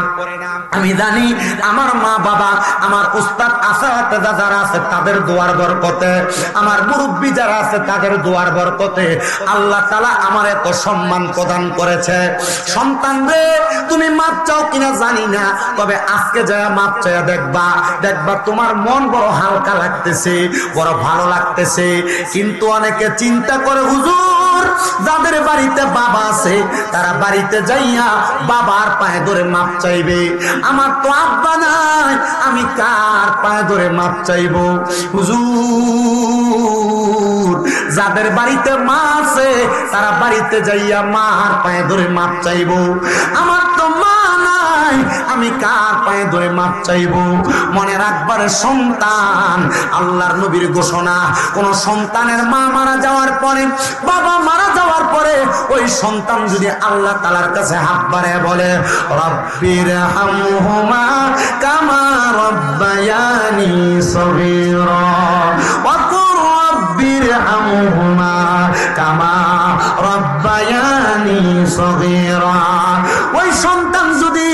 Speaker 1: আমি জানি আমার মা বাবা, আমার উস্তাদ আসাতে যারা আছে তাদের দোয়ার বরকতে, আমার মুরব্বী যারা আছে তাদের দোয়ার বরকতে আল্লাহ তাআলা আমার এত সম্মান প্রদান করেছে। সন্তান রে তুমি মাপ চাও কিনা জানি না, তবে আজকে যায় মাপ চাইয়া দেখবা, দেখবা তোমার মন বড় হালকা লাগতেছে, বড় ভালো লাগতেছে। কিন্তু অনেকে চিন্তা করে হুজুর যাদের বাড়িতে বাবা আছে তারা বাড়িতে যাইয়া বাবার পায়ে ধরে মাপ চাইবে, আমার তো আব্বা নাই, আমি কার পায়ে ধরে মাপ চাইবো? হুজুর যাদের বাড়িতে মা আছে তারা বাড়িতে যাইয়া মার পায়ে ধরে মাপ চাইবো, আমার তো মা নাই, আমি কার পায়ে ধরে মাপ চাইবো? মনে রাখবার সন্তান, আল্লাহর নবীর ঘোষণা, কোন সন্তানের মা মারা যাওয়ার পরে, বাবা মারা যাওয়ার পরে ওই সন্তান যদি আল্লাহ তাআলার কাছে হাত বাড়ায় বলে রব্বির হামহুমা কামা রব্বায়ানি সগীরা ওয়া কুর রব্বির হামহুমা কামা রব্বায়ানি সগীরা, ওই সন্তান যদি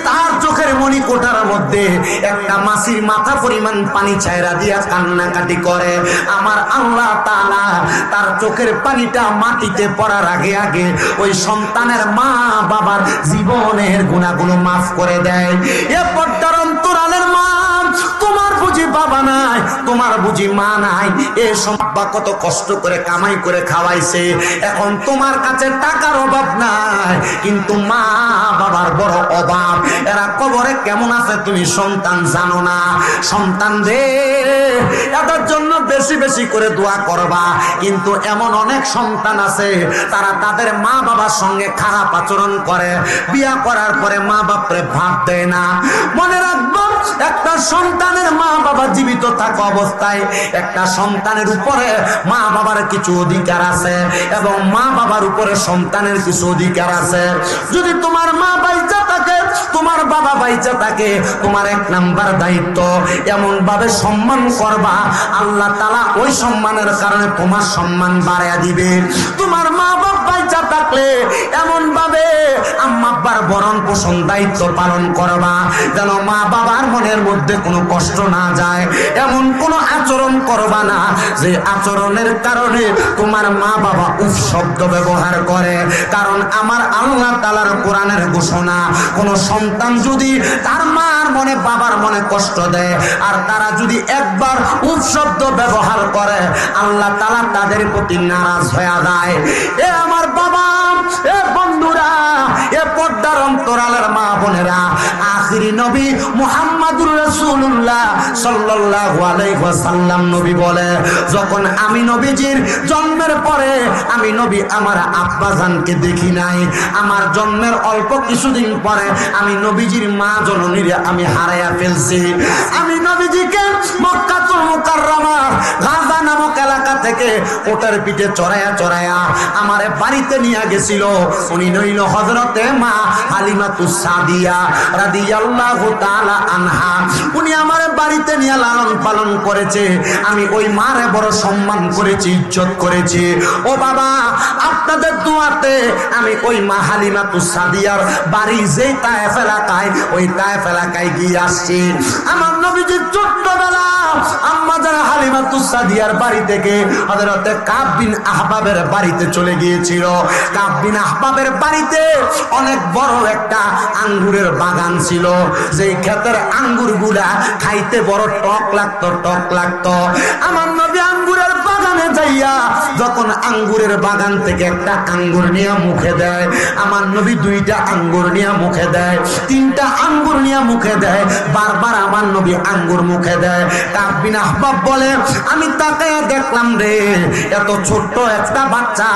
Speaker 1: তার চোখের মণিকোঠার মধ্যে একটা মাছির মাথা পরিমাণ পানি ছাইরা দিয়া কান্নাকাটি করে, আমার আল্লাহ তাআলা তার চোখের পানিটা মাটিতে পড়ার আগে আগে ওই সন্তানের মা বাবার জীবনের গুনাহগুলো মাফ করে দেয়। এ পর্দার অন্তরালের মা, তোমার বুঝি বাবা নাই, তোমার বুঝি মা নাই, এ সম্পা কত কষ্ট করে কামাই করে খাওয়াইছে, এখন তোমার কাছে টাকার অভাব নাই, কিন্তু মা বাবার বড় অভাব। এরা কবরে কেমন আছে তুমি সন্তান জানো না। সন্তান রে এটার জন্য বেশি বেশি করে দোয়া করবা। কিন্তু এমন অনেক সন্তান আছে তারা তাদের মা বাবার সঙ্গে খারাপ আচরণ করে, বিয়া করার পরে মা বাপরে ভাত দেয় না। মনে রাখবো, একটা সন্তানের মা বাবা জীবিত থাকা অবস্থায় একটা সন্তানের উপরে মা বাবার কিছু অধিকার আছে এবং মা বাবার উপরে সন্তানের কিছু অধিকার আছে। যদি তোমার মা বাইচা থাকে, তোমার বাবা বাইচা থাকে, তোমার 1 নাম্বার দায়িত্ব এমন ভাবে সম্মান করবা, আল্লাহ তাআলা ওই সম্মানের কারণে তোমার সম্মান বাড়ায়া দিবে। তোমার মা বাবা বাইচা থাকলে এমন ভাবে আম্মা আব্বার ভরণ পোষণ দায়িত্ব পালন করবা যেন মা বাবার মনের মধ্যে কোনো কষ্ট না যায়, এমন কোনো আচরণ করবা না যে আচরণের কারণে তোমার মা বাবা উফ শব্দ ব্যবহার করে। কারণ আমার আল্লাহ তাআলার কোরআনের ঘোষণা, কোন সন্তান সন্তান যদি তার মার মনে বাবার মনে কষ্ট দেয় আর তারা যদি একবার উফ শব্দ ব্যবহার করে আল্লাহ তাআলা তাদের প্রতি নারাজ হয়ে যায়। এ আমার বাবা, এ বন্ধুরা, এ পর্দার অন্তরালের মা বোনেরা, আখিরি নবী মুহাম্মদুর রাসূলুল্লাহ সাল্লাল্লাহু আলাইহি ওয়াসাল্লাম নবী বলে, যখন আমি নবীজির জন্মের পরে আমি নবী আমার আব্বাজানকে দেখি নাই, আমার জন্মের অল্প কিছুদিন পরে আমি নবীজির মা জননীরে আমি হারাইয়া ফেলছি। আমি নবীজিকে মক্কাতুল মুকাররমা গাজা নামক এলাকা থেকে ওটার পিঠে চড়াইয়া চড়াইয়া আমারে বাড়িতে নিয়ে গেছিল। উনি নইল হযরতে মা হালিমাতুস সাদিয়া রাদিয়াল্লাহু তাআলা আনহা। উনি আমার বাড়িতে নিয়ে লালন পালন করেছে। আমি ওই মারে বড় সম্মান করেছি, ইজ্জত করেছি। ও বাবা, আপনাদের দোয়াতে আমি ওই মা হালিমাতুস সাদিয়ার বাড়ি যেই তায়েফ এলাকায়, ওই তায়েফ এলাকায় গিয়ে আসছি। আমার নবীজির ছোট্টবেলা আম্মা যারা হালিমাতুস সাদিয়ার বাড়ি থেকে হযরতে কাব বিন আহবাবের বাড়িতে চলে গিয়েছিল। কাব বিন আহবাবের বাড়িতে অনেক বড় একটা আঙ্গুরের বাগান ছিল, যেই ক্ষেতের আঙ্গুরগুলা খাইতে বড় টক লাগতো। আমার নবী আঙ্গুরের বাগানে যাইয়া যখন আঙ্গুরের বাগান থেকে একটা আঙ্গুর নিয়ে মুখে দেয়, আমার নবী দুইটা আঙ্গুর নিয়ে মুখে দেয়, তিনটা আঙ্গুর নিয়ে মুখে দেয়, বারবার আমার নবী আঙ্গুর মুখে দেয়। কাব বিন আহবাব বলে, আমি তাকায়া দেখলাম রে, এত ছোট্ট একটা বাচ্চা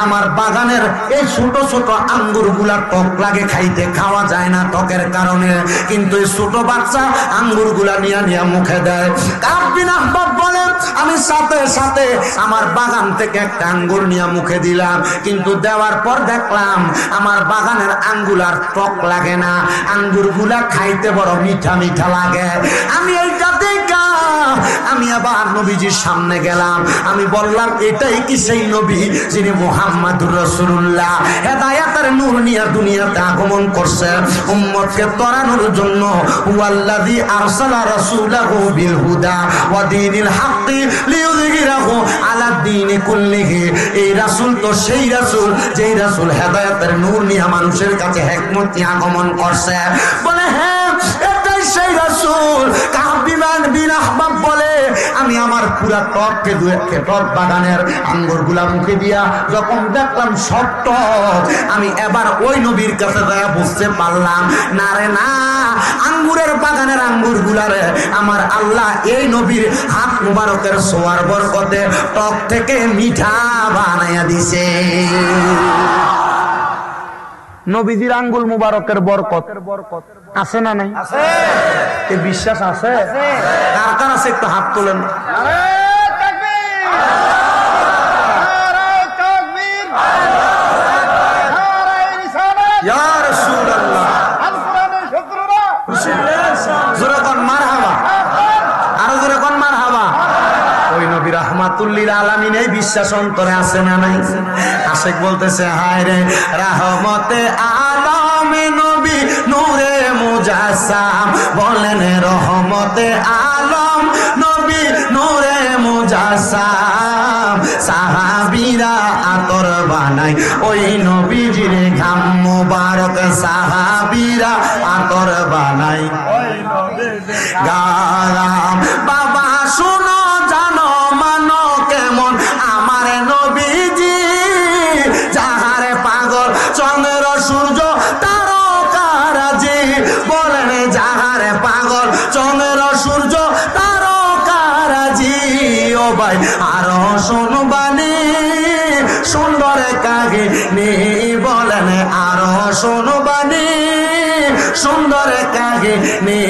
Speaker 1: আমার বাগানের এই ছোট ছোট আঙ্গুর গুলা টক লাগে খাইতে, খাওয়া যায় না টকের কারণে, কিন্তু এই ছোট বাচ্চা আঙ্গুর গুলা নিয়ে মুখে দেয়। কাব বিন আহবাব বলে, আমি সাথে সাথে আমার বাগান থেকে একটা আঙ্গুর নিয়ে মুখে দিলাম, কিন্তু দেওয়ার পর দেখলাম আমার বাগানের আঙ্গুর আর টক লাগে না, আঙ্গুর গুলা খাইতে বড় মিঠা মিঠা লাগে। আমি এইটা দেখা আমি আবার নবীজির সামনে গেলাম। আমি বললাম, এটাই কি সেই নবী যিনি মুহাম্মদুর রাসূলুল্লাহ হেদায়েতের নূর নিয়ে দুনিয়াতে আগমন করছে উম্মতকে তরানোর জন্য? ওয়াল্লাযী আরসালা রাসূলাহু বিল হুদা ওয়া দীনিল হাক্কি লিইয়ুযহিরাহু আলা দ্বীনি কুল্লিহি। এই রাসূল তো সেই রাসূল যেই রাসূল হেদায়েতের নূর নিয়ে মানুষের কাছে হিকমত নিয়ে আগমন করছে। বলে, হ্যাঁ এটাই সেই রাসূল। কাব বিন আহবাব বলে, আমি আমার পুরা টক বাগানের আঙ্গুর গুলা মুখে দিয়া যখন দেখলাম সব টক, আমি এবার ওই নবীর কাছে যাইয়া বুঝতে পারলাম, না রে না, আঙ্গুরের বাগানের আঙ্গুর গুলারে আমার আল্লাহ এই নবীর হাত মুবারকের ছোঁয়ার বরকতে টক থেকে মিঠা বানাইয়া দিছে। নবীজির আঙ্গুল মুবারকের বরকত আছে না নাই? এই বিশ্বাস আছে? কার কার আছে একটু হাত তোলেন। ইয়া রাসূলুল্লাহ, জোরে কোন মারহাবা, আরো জোরে কোন মারহাবা। ওই নবী রাহমাতুল লিল আলামিন এই বিশ্বাস অন্তরে আছে না নাই? আশিক বলতেছে, হায় রে রহমতে আলমে নবী নূরে মুজাসসাম, বলেন রহমতে আলম নবী নূরে মুজাসসাম। সাহাবীরা আতর বানায় ওই নবীজির ঘাম মুবারক, সাহাবীরা আতর বানায় ওই নবীজির ঘাম। বাবা শুনো, জানো মানো কেমন আমার নবীজি, যাহারে পাগল চন্দ্র সূর্য তারকারাজি। বলেন, যাহারে পাগল চন্দ্র সূর্য তারকারাজি। ও ভাই আরো শুনবানি সুন্দর কাহিনী, বলেন আরো শুনবানি সুন্দর কাহিনী।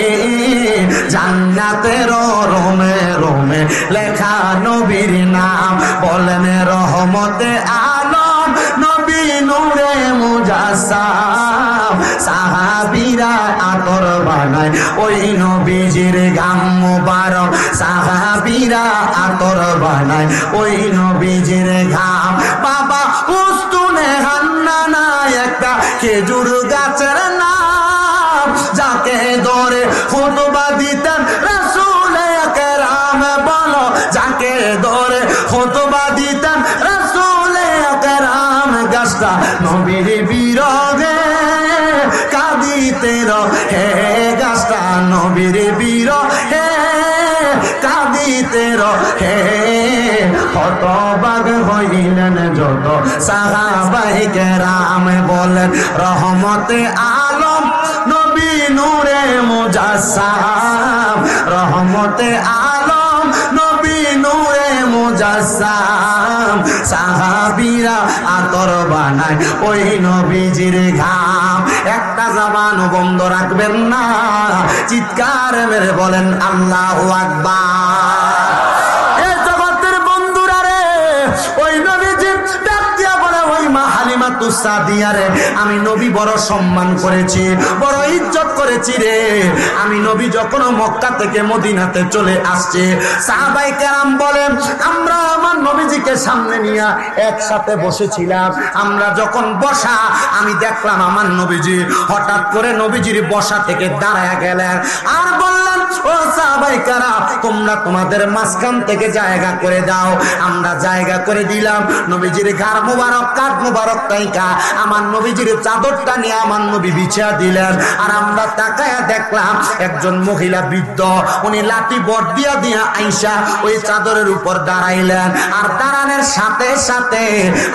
Speaker 1: জান্নাতের রোমে রোমে লেখা নবীর নাম, বলেন রহমতে আলম নবী নূরে মুজাসসাম। সাহাবীরা আতর বানায় ওই নবীজির ঘাম মুবারক, সাহাবীরা আতর বানায় ওই নবীজির ঘাম। বাবা উস্তুনে হান্নানা একটা খেজুর গাছের নাম, যাকে ধরে খুতবা দিতেন রাসূল আকরাম। বলো, যাকে ধরে খুতবা দিতেন রাসূল আকরাম। গাছটা নবীর বিরহে কাঁদিতে হে গাছটা নবীর বীর হে কাঁদিতে হে হতবাগ হইলেন যত সাহাবায়ে কেরাম বলেন রহমতে আলম নবী নূরে মুজাসসাম রহমতে আলম নবী নূরে মুজাসসাম সাহাবীরা আতর বানায় ওই নবীজির ঘাম একটা জবান বন্ধ রাখবেন না চিৎকার মেরে বলেন আল্লাহু আকবার এই জগতের বন্ধুরা রে ওই নবীজি ডাক দিয়া বলে ওই মা হালিমাতুস সাদিয়া রে আমি নবী বড় সম্মান করেছি বড় ইজ্জত করেছি রে আমি নবী যখন মক্কা থেকে মদিনাতে চলে আসছে সাহাবায়ে কেরাম বলেন আমরা আমার নবীজিকে সামনে নিয়ে একসাথে বসেছিলাম আমরা যখন বসা আমি দেখলাম আমার নবীজি হঠাৎ করে নবীজির বসা থেকে দাঁড়ায় গেলেন আর বললেন ও সাহাবায়ে কেরাম তোমরা তোমাদের মাঝখান থেকে জায়গা করে দাও আমরা জায়গা করে দিলাম নবীজির ঘাড় মোবারক কাঁধ মোবারক তাইকা আমার নবীজির চাদরটা নিয়ে আমার নবী বিছিয়ে দিলেন আর আমরা তাকায়া দেখলাম একজন মহিলা বৃদ্ধ উনি লাঠি বট দিয়া দিয়া আইসা ওই চাদরের উপর দাঁড়াইলেন আর দাঁড়ানোর সাথে সাথে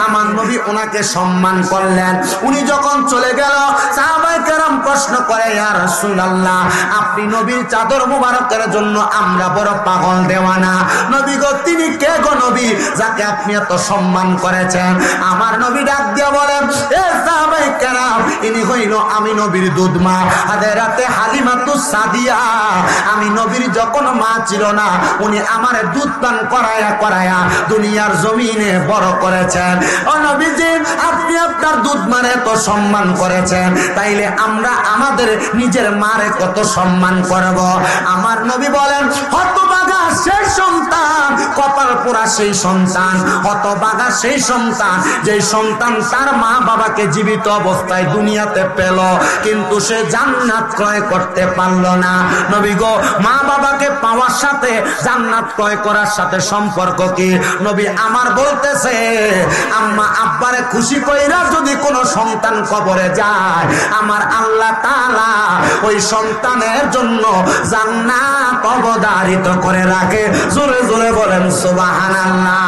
Speaker 1: আমার নবী ওনাকে সম্মান করলেন উনি যখন চলে গেল সাহাবায়ে কেরাম প্রশ্ন করে ইয়া রাসূলুল্লাহ আপনি নবীর চাদর মুবারকের জন্য আমরা বড় পাগল দেওয়ানা নবী গো তিনি কে গো নবী যাকে আপনি এত সম্মান করেছেন আমার নবী ডাক দিয়া বলেন এ সাহাবায়ে কেরাম ইনি হইল আমি নবীর দুধ মা হাজরাতে হালিমাতুস সাদিয়া আমি নবীর যখন মা ছিল না উনি আমার দুধ পান করায়া করায়া দুনিয়ার জমিনে বড় করেছেন ও নবীজি আপনি আপনার দুধ মারে তো সম্মান করেছেন তাইলে আমরা আমাদের নিজের মারে কত সম্মান করব আমার নবী বলেন হতভাগা সেই সন্তান কপাল পোড়া সেই সন্তান হতভাগা সেই সন্তান যে সন্তান তার মা বাবাকে জীবিত অবস্থায় দুনিয়াতে পেল কিন্তু সে জান্নাত ক্রয় করতে পারল না নবী গো মা বাবাকে পাওয়ার সাথে জান্নাত ক্রয় করার সাথে সম্পর্ক কি নবী আমার বলতেছে আম্মা আব্বারে খুশি কইরা যদি কোনো সন্তান কবরে যায় আমার আল্লাহ তাআলা ওই সন্তানের জন্য জান্নাত অবধারিত করে রাখে জোরে জোরে বলেন সুবহানাল্লাহ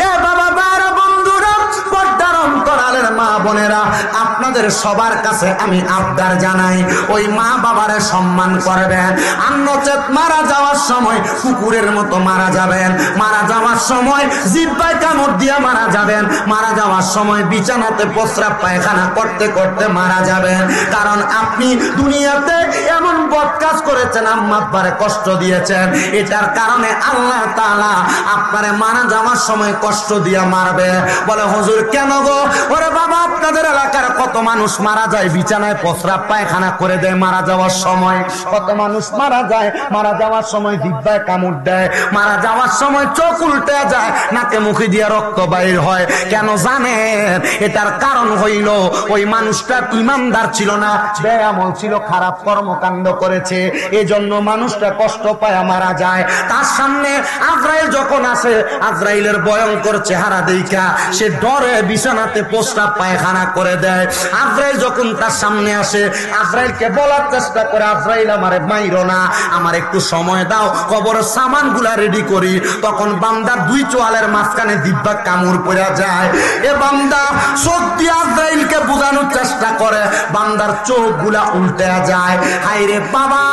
Speaker 1: এ বাবা বারা বন্ধুরা পর্দার অন্তরালের মা বোনেরা আপনাদের সবার কাছে আমি আবদার জানাই ওই মা বাবারে সম্মান করবেন আর নচেত মারা যাওয়ার সময় কুকুরের মতো মারা যাবেন মারা যাওয়ার সময় জিহ্বায় কামড় দিয়ে মারা যাবেন মারা যাওয়ার সময় বিছানাতে প্রস্রাব পায়খানা করতে করতে মারা যাবেন কারণ আপনি দুনিয়াতে এমন বদ কাজ করেছেন আম্মা আব্বারে কষ্ট দিয়েছেন এটার কারণে আল্লাহ তাআলা আপনারে মারা যাওয়ার সময় কষ্ট দিয়ে মারবে বলে হুজুর কেন গো ওরে বাবা আপনাদের এলাকার কত মানুষ মারা যায় বিছানায় প্রস্রাব পায়খানা করে দেয় মারা যাওয়ার সময় কত মানুষ মারা যায় মারা যাওয়ার সময় জিহ্বায় কামড় দেয় মারা যাওয়ার সময় চোখ উল্টে যায় নাকে মুখে দিয়ে রক্ত বাইর হয় কেন জানেন এটার কারণ হইল ওই মানুষটা ইমানদার ছিল না বেআমল ছিল খারাপ কর্মকাণ্ড করেছে এজন্য মানুষটা কষ্ট পায় মারা যায় তার সামনে আজরাইল যখন আসে আজরাইলের ভয়ঙ্কর চেহারা দেখা সে ডরে বিছানাতে প্রস্রাব পায়খানা করে দেয় আজরাইল যখন তার সামনে আসে আজরাইলকে বলার চেষ্টা করে আজরাইল আমারে মাইরো না আমার একটু সময় দাও কবরের সামানগুলা রেডি করি তখন বান্দার দুই চোয়ালের মাঝখানে জিহ্বা কামড় পড়ে যায় এ বান্দা চোখ দিয়ে আজরাইলকে বোঝানোর চেষ্টা করে বান্দার চোখগুলা উল্টে যায় হায় রে বাবা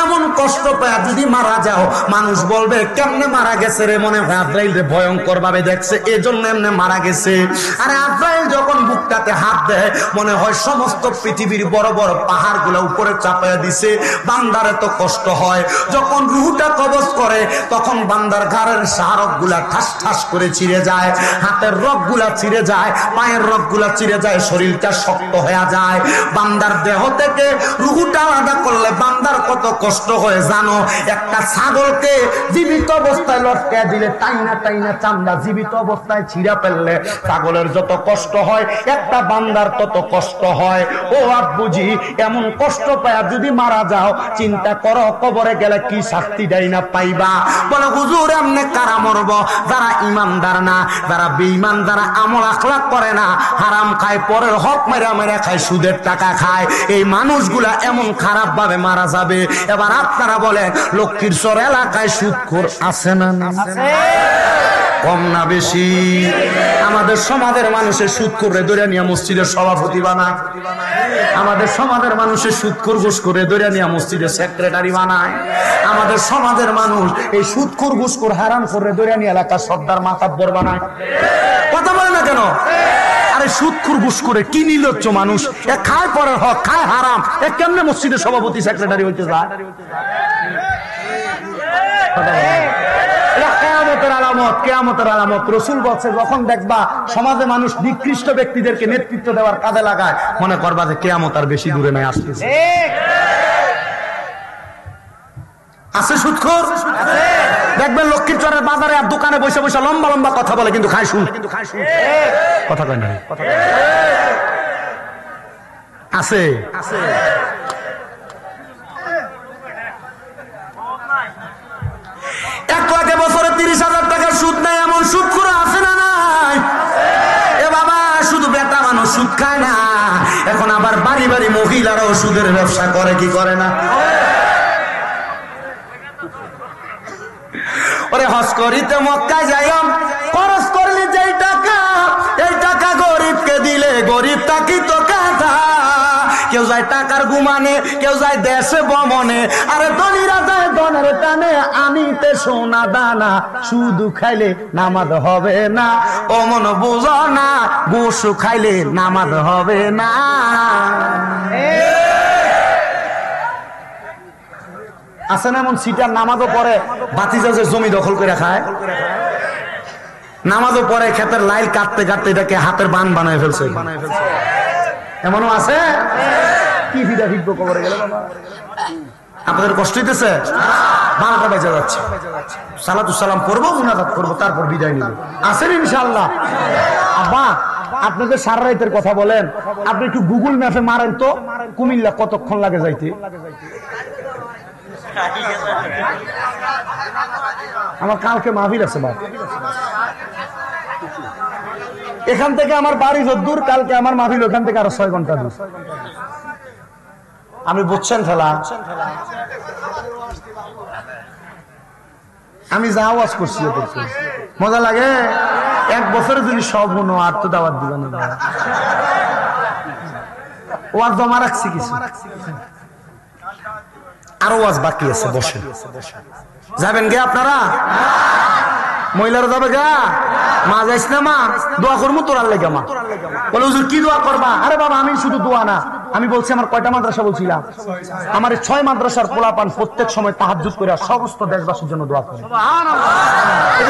Speaker 1: এমন কষ্ট পায় যদি মারা যাও মানুষ বলবে কেমনে মারা গেছে রে মনে হয় আজরাইল রে ভয়ঙ্কর ভাবে দেখছে এজন্য এমনি মারা গেছে আরে আজরাইল যখন বুকটাতে হাত দেয় মনে হয় সমস্ত পৃথিবীর বড় বড় পাহাড়গুলো উপরে চাপায়া দিছে বান্দার এত কষ্ট হয় যখন রুহটা কবজ করে তখন বান্দার ঘাড়ের শাহরগগুলা ঠাস ঠাস করে ছিঁড়ে যায় হাতের রগগুলা ছিঁড়ে যায় পায়ের রগগুলা ছিঁড়ে যায় শরীরটা শক্ত হয়ে যায় বান্দার দেহ থেকে রুহটা আলাদা করলে বান্দার কত কষ্ট হয় কয় জানো একটা ছাগলকে জীবিত অবস্থায় লটকে দিলে টাইনা টাইনা চামড়া জীবিত অবস্থায় ছিঁড়া ফেললে ছাগলের যত কষ্ট হয় একটা বান্দার তত কষ্ট হয়। ও আব্বুজি এমন কষ্ট পায় যদি মারা যাও চিন্তা করো কবরে গেলে কি শাস্তি দেয় না পাইবা। বলে হুজুর এমনি কারা মরবো? যারা ইমানদার না, যারা বেঈমান, যারা আমল আখলাক করে না, হারাম খায়, পরের হক মেরা মেরা খায়, সুদের টাকা খায়, এই মানুষগুলা এমন খারাপ ভাবে মারা যাবে। এবার আপনারা বলেন লক্ষ্মীরচর এলাকায় সুদখোর আছে না? কম না বেশি? আমাদের সমাজের মানুষের সুদখোরে ধরে নিয়ে মসজিদের সভাপতি বানায়, আমাদের সমাজের মানুষের সুদখোর ঘুষ করে ধরে নিয়ে মসজিদের সেক্রেটারি বানায়, আমাদের সমাজের মানুষ এই সুদখোর ঘুষ করে হারাম করে ধরে নিয়ে এলাকার সর্দার মাতাব্বর বানায়। কথা বলে না কেন? আরে সুদখোর ঘুষ করে কি নির্লজ্জ মানুষ, এ খায় পরের হক, খায় হারাম, এ কেমনে মসজিদের সভাপতি সেক্রেটারি হইতে যায়? কিয়ামতের আলামত। রাসূল বলছে যখন দেখবা সমাজে মানুষ নিকৃষ্ট ব্যক্তিদেরকে নেতৃত্ব দেওয়ার কাজে লাগায়, মনে করবা যে কিয়ামত আর বেশি দূরে নাই, আসতেছে। আছে সুদখোর? দেখবেন লক্ষ্মীরচরের বাজারে আর দোকানে বসে বসে লম্বা লম্বা কথা বলে, কিন্তু খায় সুদ। কথা কয় না? আছে। বছরে 30,000 টাকার সুদ নেয় এমন সুদখোর আছে না নাই? এ বাবা, শুধু বেটা মানুষ সুদ খায় না, এখন আবার বাড়ি বাড়ি মহিলারাও সুদের ব্যবসা করে, কি করে না? ওরে হজ করিতে মক্কায় যাইম, খরচ করলি যেই টাকা, এই টাকা গরিবকে দিলে গরিব তাকি তো কাঁথা। কেউ যায় টাকার গুমানে, কেউ যায় দেশে ভ্রমণে, আরে ধনীরা যায় ধনের টানে আনিতে সোনা দানা। শুধু খাইলে নামাজ হবে না, ও মন বুঝো না, ঘুষ খাইলে নামাজ হবে না। আছে না এমন সিটার নামাজও পরে বাতিজা যে জমি দখল করে খায়, নামাজও পরে ক্ষেতের লাইল কাটতে কাটতে এটাকে হাতের বান বানায় ফেলছে, এমনও আছে। কি ফিদা ফিকব কবরে গেলে বাবা? আপনাদের কষ্ট হইতেছে? 12টা বেজে যাচ্ছে, সালাতু সালাম করবো, মুনাজাত করবো, তারপর বিদায় নিব। আছেন ইনশাআল্লাহ? আব্বা আপনাদের সারা রাতের কথা বলেন, আপনি একটু গুগল ম্যাপে মারেন তো কুমিল্লা কতক্ষণ লাগে যাইতে। আমার কালকে মাহফিল আছে বাবা, এখান থেকে আমার বাড়ি যদ্দূর, কালকে আমার মাহফিল ওখান থেকে আরো 6 ঘন্টা দূর। আমি বুঝছেন ফেলা, আমি যা ওয়াজ করছি মজা লাগে। 1 বছরে যদি সব হনো আর তো দাওয়াত দিবে না, ওয়াজ জমা রাখছি কিছু, আরো ওয়াজ বাকি আছে, বসে যাবেন গে আপনারা? মহিলারা যাবে গা? মা যাইস না? মা দোয়া করবো তোরার লেগে। মা বলে হুজুর কি দোয়া করবা? আরে বাবা আমি শুধু দোয়া না, আমি বলছি আমার কয়টা মাদ্রাসা বলছিলাম, আমার 6 মাদ্রাসার পোলাপান প্রত্যেক সময় তাহাজ্জুদ করে সমস্ত দেশবাসীর জন্য দোয়া করে।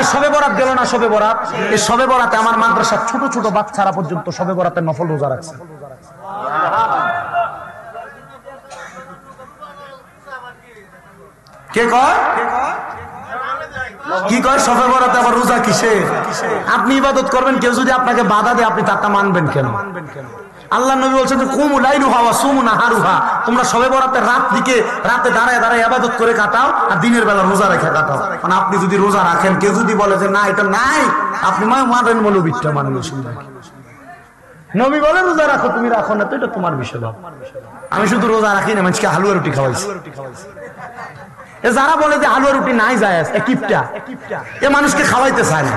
Speaker 1: এই সবে বরাত গেল না, সবে বরাত, এই সবে বরাতে আমার মাদ্রাসার ছোট ছোট বাচ্চারা পর্যন্ত সবে বরাতের নফল রোজা রাখছে। কে কয়? কি কয় সবে বরাতে আবার রোজা কিসে? আপনি ইবাদত করবেন, কেউ যদি আপনাকে বাধা দেয় আপনি তারটা মানবেন কেন? আল্লাহ নবী বলছেন যে কুমু লাইলুহা ওয়া সুমু নাহারুহা, তোমরা সবে বরাতের রাতে দাঁড়ায় দাঁড়ায় ইবাদত করে কাটাও আর দিনের বেলা রোজা রেখে কাটাও। মানে আপনি যদি রোজা রাখেন, কেউ যদি বলে যে না এটা নাই, আপনি মানেন মৌলবীটা মানেন, অসুবিধা। নবী বলে রোজা রাখো, তুমি রাখো না তো এটা তোমার বিষয়। আমি শুধু রোজা রাখি না, মানুষকে হালুয়া রুটি খাওয়াইছি। যারা বলে যে হালুয়া রুটি নাই যায় কিপটা, এ মানুষকে খাওয়াইতে চায় না।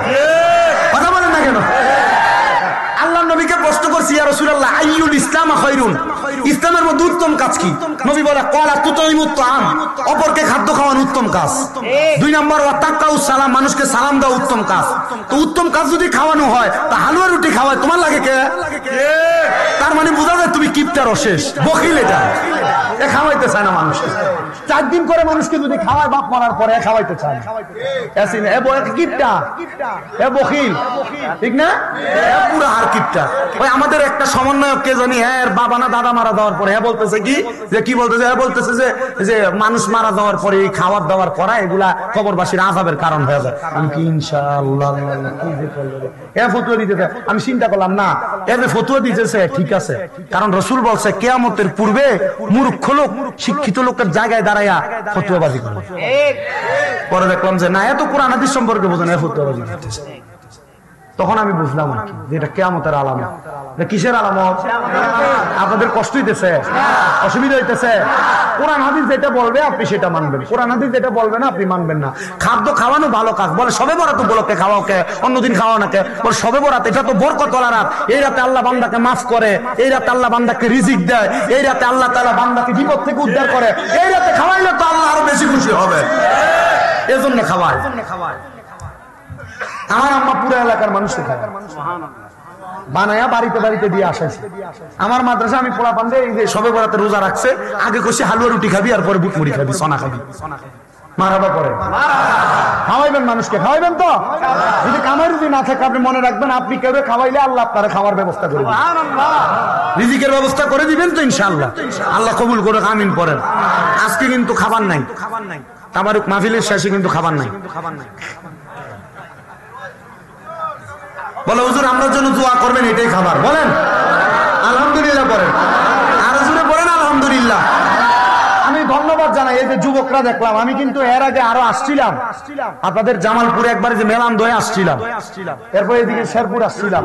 Speaker 1: কথা বলেন না কেন? আল্লাহ নবীকে প্রশ্ন করছি, ইয়া রাসূলুল্লাহ আইয়ুল ইসলাম খায়রুন, ইসলামের মধ্যে উত্তম কাজ কি? নবী বলে ক্বালা তুতাইমুত তাআম, অপরকে খাদ্য খাওয়ানো উত্তম কাজ। 2 নম্বর ওয়া তাকাউস সালাম, মানুষকে সালাম দেওয়া উত্তম কাজ। তো উত্তম কাজ যদি খাওয়ানো হয়, তা হালুয়া রুটি খাওয়ায় তোমার লাগে কে? তার মানে বোঝা যায় তুমি কিপটার অশেষ বখিল। এটা এ খাওয়াইতে চায় না মানুষ। 4 দিন করে মানুষকে যদি খাওয়ায়, বাপ মারার পরে খাওয়াইতে চায় না। এ কিপটা, এ বখিল, ঠিক না? পুরো আর কিপটা। ওই আমাদের একটা সমন্বয়ক কে জানি, এর বাবা না দাদা মারা যাওয়ার পরে বলতেছে কি বলতেছে যে মানুষ মারা যাওয়ার পরে এই খাওয়ার দাওয়ার করা এগুলা কবরবাসীর আযাবের কারণ হয়ে যায়। আমি কি ইনশাআল্লাহ ফতুয়া দিতেছে। আমি চিন্তা করলাম না, এর ফতুয়া দিতেছে ঠিক আছে, কারণ রাসূল বলছে কিয়ামতের পূর্বে মূর্খ লোক শিক্ষিত লোকের জায়গায় দাঁড়ায়া ফতুয়াবাজি করবে। পরে দেখলাম যে না, এত কোরআন হাদিস সম্পর্কে বোঝে না, ফতুয়াবাজি করতেছে। তখন আমি বুঝলাম আর কি যে এটা কিয়ামতের আলামত। কিসের আলামত? আপনাদের কষ্ট হইতেছে, অসুবিধা হইতেছে। কোরআন হাদিস যেটা বলবে আপনি সেটা মানবেন, কোরআন হাদিস যেটা বলবে না আপনি মানবেন না। খাদ্য খাওয়ানো ভালো কাজ, বলে সবে বরাত উপলক্ষে খাওয়াও কে, অন্যদিন খাওয়া না কে? বলে সবে বরাত, এটা তো বরকতওয়ালা রাত, এই রাতে আল্লাহ বান্দাকে মাফ করে, এই রাতে আল্লাহ বান্দাকে রিজিক দেয়, এই রাতে আল্লাহ তাআলা বান্দাকে বিপদ থেকে উদ্ধার করে, এই রাতে খাওয়াইলে তো আল্লাহ আরো বেশি খুশি হবে, এজন্য খাওয়ায়। আমার আম্মা পুরো এলাকার মানুষকে খায়, বানায়া বাড়িতে বাড়িতে দিয়ে আসাইছে। আমার মাদ্রাসা আমি পোলা পান্ডে এই যে সবে বরাতে রোজা রাখছে, আগে কষে হালুয়া রুটি খাবি আর পরে বুট মুড়ি খাবি, সোনা খাবি, মারাবা করে খাওয়াইবেন, মানুষকে খাওয়াইবেন। তো যদি কামাই রুজি না থাকে আপনি মনে রাখবেন, আপনি কেউ খাওয়াইলে আল্লাহ আপনারা খাওয়ার ব্যবস্থা করে দিবেন, রিজিকের ব্যবস্থা করে দিবেন তো ইনশাআল্লাহ। আল্লাহ কবুল করে, আমিন পড়েন। আজকে কিন্তু খাবার নাই, তাবারুক মাহফিলের শেষে কিন্তু খাবার নাই। বলে হুজুর আমরা জন্য দোয়া করবেন, এটাই খাবার। বলেন আলহামদুলিল্লাহ, বলেন আরো জোরে বলেন আলহামদুলিল্লাহ। আমি ধন্যবাদ জানাই এই যে যুবকরা দেখলাম। আমি কিন্তু এর আগে আরো আসছিলাম আপনাদের জামালপুরে, একবারে যে মেলান দয়ে আসছিলাম, এরপর এদিকে শেরপুর আসছিলাম।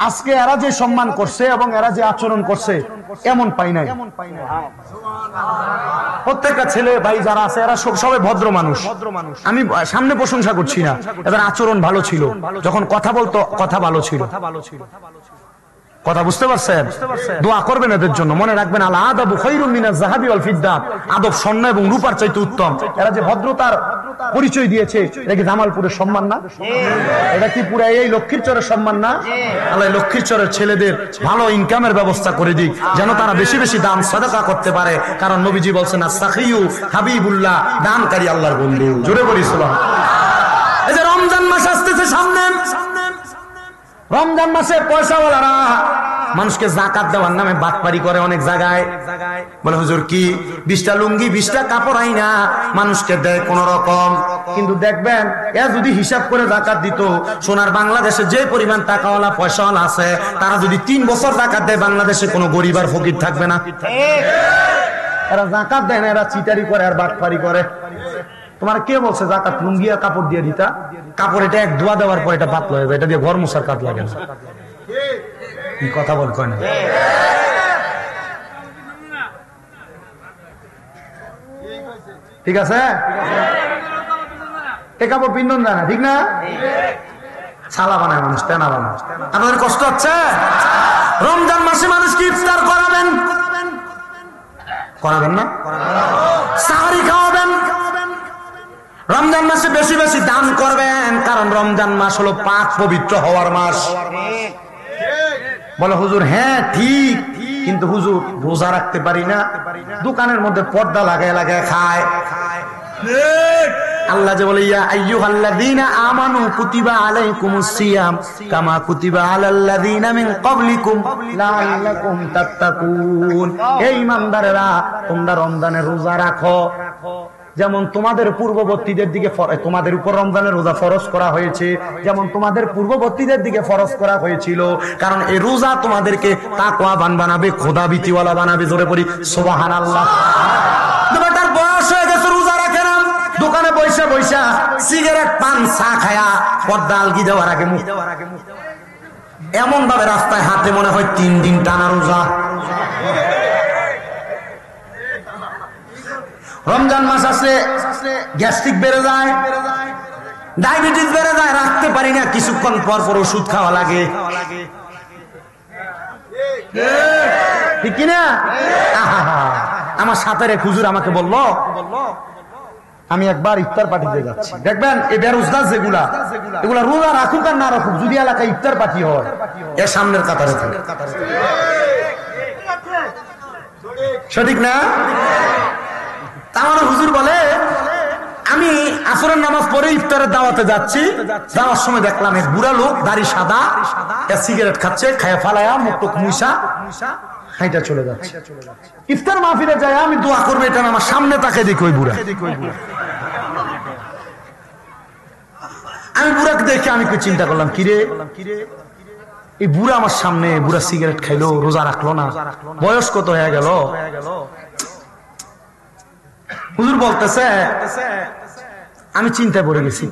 Speaker 1: আজকে এরা যে সম্মান করছে এবং এরা যে আচরণ করছে এমন পাই নাই। প্রত্যেকটা ছেলে ভাই যারা আছে এরা সবাই ভদ্র মানুষ। আমি সামনে প্রশংসা করছি না, এদের আচরণ ভালো ছিল, যখন কথা বলতো কথা ভালো ছিল। কথা বুঝতে পারছেন? দোয়া করবেন এদের জন্য, মনে রাখবেন আল আদাবু খায়রুম মিনাজ যাহাবি ওয়াল ফিদ্দা, আদব স্বর্ণ এবং রূপার চাইতে উত্তম। এরা যে ভদ্রতার পরিচয় দিয়েছে, এটা কি জামালপুরের সম্মান না? এটা কি পুরো এই লক্ষ্মীরচরের সম্মান না? আল্লাহ লক্ষ্মীরচরের ছেলেদের ভালো ইনকামের ব্যবস্থা করে দিক, যেন তারা বেশি বেশি দান সাদাকা করতে পারে। কারণ নবীজি বলছেন আস-সাখিয়ু হাবিবুল্লাহ, দানকারী আল্লাহর বন্ধু। জোরে বলি সুবহানাল্লাহ। এই যে রমজান মাস আসতেছে সামনে, রমজান মাসে পয়সাওয়ালারা মানুষকে জাকাত দেওয়ার নামে বাটপারি করে অনেক জায়গায়। বলে হুজুর কি 20টা লুঙ্গি 20টা কাপড় আইনা মানুষকে দেয় কোন রকম, কিন্তু দেখবেন এ যদি হিসাব করে জাকাত দিত, সোনার বাংলাদেশে যে পরিমাণ টাকাওয়ালা পয়সাওয়ালা আছে, তারা যদি 3 বছর জাকাত দেয়, বাংলাদেশে কোনো গরিব আর ফকির থাকবে না। এরা জাকাত দেয় না, এরা চিটারি করে আর বাটপারি করে। তোমার কে বলছে জাকাত লুঙ্গি আর কাপড় দিয়ে দিতা? কাপড় এটা এক ধোয়া দেওয়ার পর এটা পাতলা হয়ে যায়, এটা দিয়ে ঘর মোছার কাজ লাগে না। কথা বল কয় না? ঠিক আছে, এ কাপড় পিন্ধন যায় না, ঠিক না? ছালা বানায় মানুষ, তেনা বানায়। আপনাদের কষ্ট হচ্ছে? রমজান মাসে মানুষ কি ইফতার করাবেন? করাবেন না? সাহরি খাওয়াবেন? রমজান মাসে বেশি বেশি দান করবেন, কারণ রমজান মাস হলো পাক পবিত্র হওয়ার মাস। বলে হুজুর হ্যাঁ ঠিক, কিন্তু হুজুর রোজা রাখতে পারি না, দোকানের মধ্যে পর্দা লাগায় লাগায় খায়। আল্লাহ যে বলে ইয়া আইয়ুহাল্লাযীনা আমানু কুতিবা আলাইকুমুস সিয়াম কামা কুতিবা আলাল্লাযীনা মিন ক্বাবলিকুম লাআল্লাকুম তাত্তাকুন। হে ঈমানদারেরা, তোমরা রমজানের রোজা রাখো যেমন তোমাদের পূর্ববর্তীদের দিকে, তোমাদের উপর রমজানের রোজা ফরজ করা হয়েছে যেমন তোমাদের পূর্ববর্তীদের দিকে ফরজ করা হয়েছিল। কারণ এই রোজা তোমাদেরকে তাকওয়াবান বানাবে, খোদাভীতিওয়ালা বানাবে। জোরে পড়ি সুবহানাল্লাহ। তোমার বয়স হয়ে গেছে, রোজা রাখে না, দোকানে বৈশা বৈশা সিগারেট পান চা খায়া পর্দা আলগি দেওয়ার আগে মুখ এমন ভাবে রাস্তায় হাতে মনে হয় 3 দিন টানা রোজা। রমজান মাস আসলে গ্যাস্ট্রিক বেড়ে যায়, ডায়াবেটিস বেড়ে যায়, রাখতে পারি না, কিছুক্ষণ পর পর ওষুধ খাওয়া লাগে, ঠিক কিনা? আমার সাথে রে হুজুর আমাকে বললো, আমি একবার ইফতার পার্টিতে যাচ্ছি, দেখবেন এই বেরোজগার যেগুলা এগুলা রোজা রাখুক আর না রাখুক, যদি এলাকায় ইফতার পার্টি হয় এর সামনের কাতারে থাকে, সঠিক না? আমার হুজুর বলে আমি আসরের নামাজ পড়ে ইফতারের দাওয়াতে যাচ্ছি, যাওয়ার সময় দেখলাম এক বুড়া লোক, দাড়ি সাদা, সিগারেট খাচ্ছে, খায়া ফালায়া মুখ টুক মুইসা, হাইটা চলে যাচ্ছে। ইফতার মাহফিলে যায় আমি দোয়া করবো, এটা আমার সামনে তাকে দেখি ওই বুড়া। আমি বুড়াকে দেখে আমি চিন্তা করলাম, কিরে এই বুড়া আমার সামনে, বুড়া সিগারেট খাইলো, রোজা রাখলো না, বয়স কত হয়ে গেল। হুজুর বলতেছে, আমি চিন্তায় পড়ে গেছি,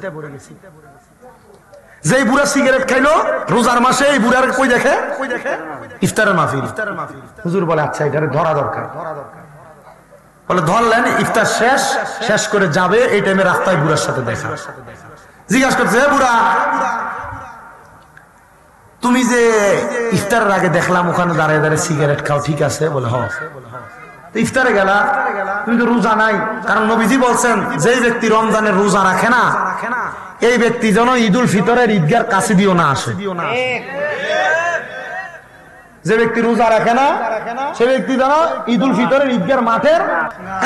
Speaker 1: যে বুড়া সিগারেট খাইলো রোজার মাসে, এই বুড়ার কই দেখে ইফতারের মাহফিল। হুজুর বলে আচ্ছা এটারে ধরা দরকার। বলে ধরলেন, ইফতার শেষ করে যাবে, এই টাইমে রাস্তায় বুড়ার সাথে দেখা। জিজ্ঞাসা করছে, হে বুড়া, তুমি যে ইফতারের আগে দেখলাম ওখানে দাঁড়িয়ে দাঁড়িয়ে সিগারেট খাও, ঠিক আছে? বলে হ্যাঁ। ইফতারে গেলা, তুমি তো রোজা নাই, কারণ নবীজি বলছেন যে ব্যক্তি রমজানের রোজা রাখে না, এই ব্যক্তি যেন ঈদুল ফিতরের ঈদগার কাছে দিও না আসে। যে ব্যক্তি রোজা রাখে না, সে ব্যক্তি যেন ঈদুল ফিতরের ঈদগার মাঠের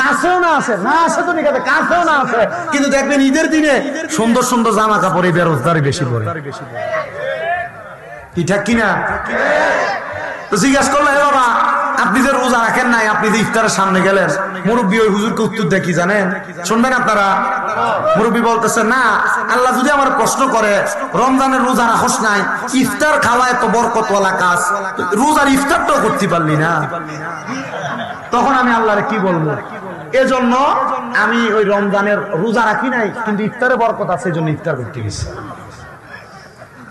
Speaker 1: কাছেও না আসে। না আসে তো ঠিক আছে, কাছেও না আসে। কিন্তু দেখবেন ঈদের দিনে সুন্দর সুন্দর জামা কাপড় এই বেরোজগারি বেশি পড়ে, কি ঠিক কিনা? তো জিজ্ঞাসা করলো, হে বাবা, আপনি যে রোজা রাখেন নাই, আপনি যে ইফতারের সামনে গেলেন, মুরব্বী ওই হুজুরকে উত্তর দেয় কি জানেন? শুনবেন আপনারা? মুরব্বী বলতেছে, না, আল্লাহ যদি আমার প্রশ্ন করে রমজানের রোজা রাখস নাই, ইফতার খাওয়া এত বরকতওয়ালা কাজ, রোজার ইফতারটাও করতে পারলি না, তখন আমি আল্লাহরে কি বলবো? এজন্য আমি ওই রমজানের রোজা রাখি নাই, কিন্তু ইফতারে বরকত আছে, এই জন্য ইফতার করতে গেছি।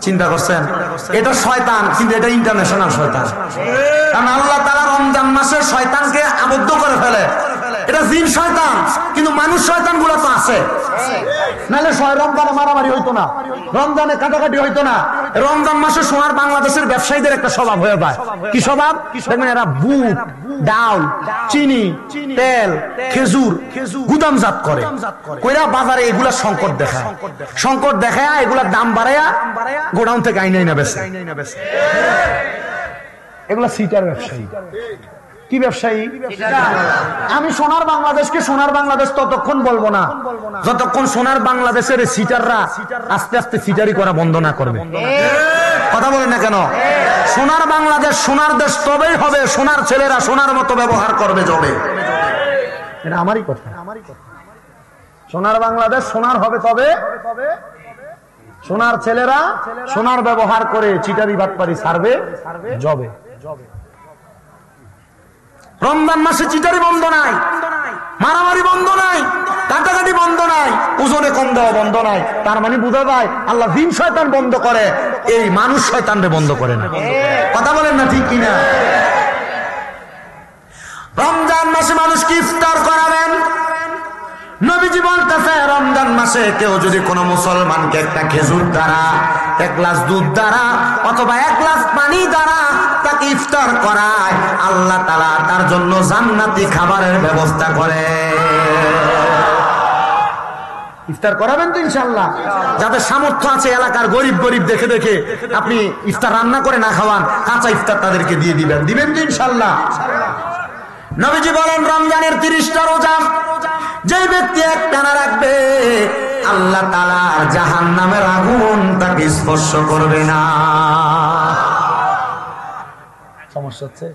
Speaker 1: চিন্তা করছেন? এটা শয়তান, কিন্তু এটা ইন্টারন্যাশনাল শয়তান। কারণ আল্লাহ তাআলা রমজান মাসে শয়তানকে আবদ্ধ করে ফেলে। এটা জিন শয়তান, কিন্তু মানুষ শয়তান গুলো তো আছে। নাহলে রমজানে মারামারি হইতো না, রমজানে কাটাকাটি হইতো না। রমজান মাসে সোনার বাংলাদেশের ব্যবসায়ীদের একটা স্বভাব হয়ে যায়। কি স্বভাব? দেখবেন এরা বুট, ডাল, চিনি, তেল, খেজুর গুদামজাত করে, কইরা বাজারে এগুলা সংকট দেখায়। সংকট দেখায় এগুলার দাম বাড়ায়া গোডাউন থেকে আইনে না বেচে। এগুলা সিটার ব্যবসায়ী। কি ব্যবসায়ী? আমি সোনার বাংলাদেশকে সোনার বাংলাদেশ ততক্ষণ বলবো না যতক্ষণ সোনার বাংলাদেশের সিটাররা আস্তে আস্তে সিটারি করা বন্ধ না করবে। কথা বলেন না কেন? সোনার বাংলাদেশ সোনার দেশ তবেই হবে, সোনার ছেলেরা সোনার মতো ব্যবহার করবে যবে। এটা আমারই কথা। সোনার বাংলাদেশ সোনার হবে তবে সোনার ছেলেরা সোনার ব্যবহার করে চিটারি বাটপারি ছাড়বে যবে। রমজান মাসে চিটারি বন্ধ নাই, মারামারি বন্ধ নাই, কাটাকাটি বন্ধ নাই, ওজনে কম দেওয়া বন্ধ নাই। তার মানে বোঝা যায় আল্লাহ জিন শয়তান বন্ধ করে, এই মানুষ শয়তানরে বন্ধ করে না। কথা বলেন না ঠিক কিনা? রমজান মাসে মানুষকে ইফতার করাবেন। নবীজি বলতেছে, রমজান মাসে কেউ যদি কোনো মুসলমানকে একটা খেজুর দ্বারা, এক গ্লাস দুধ দ্বারা, অথবা এক গ্লাস পানি দ্বারা তাকে ইফতার করায়, আল্লাহ তাআলা তার জন্য জান্নাতি খাবারের ব্যবস্থা করে। ইফতার করাবেন তো ইনশাআল্লাহ। যাদের সামর্থ্য আছে এলাকার গরিব গরিব দেখে দেখে আপনি ইফতার রান্না করে না খাওয়ান, কাঁচা ইফতার তাদেরকে দিয়ে দিবেন তো ইনশাআল্লাহ। নবীজি বলেন, রমজানের 30টা রোজা যে ব্যক্তি একটানা রাখবে, আল্লাহ তাআলা জাহান্নামের আগুন তাকে স্পর্শ করবে না। সমস্যা হচ্ছে?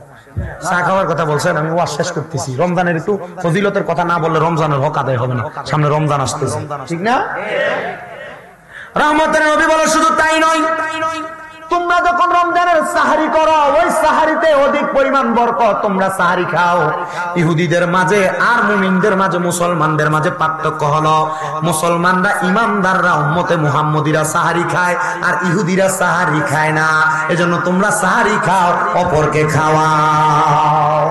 Speaker 1: চা খাওয়ার কথা বলছেন, আমি ওয়াজ শেষ করতেছি। রমজানের একটু ফজিলতের কথা না বললে রমজানের হক আদায় হবে না। সামনে রমজান আসতেছে, ঠিক না? রহমতের নবী বলে, শুধু তাই নয়, তোমরা যখন রমজানের সাহারি করো, ওই সাহারিতে অধিক পরিমাণ বরকত, তোমরা সাহারি খাও। ইহুদিদের মাঝে আর মুমিনদের মাঝে, মুসলমানদের মাঝে পার্থক্য হলো, মুসলমানরা ইমানদাররা উম্মতে মুহাম্মদীরা সাহারি খায়, আর ইহুদিরা সাহারি খায় না। এজন্য তোমরা সাহারি খাও, অপরকে খাওয়াও।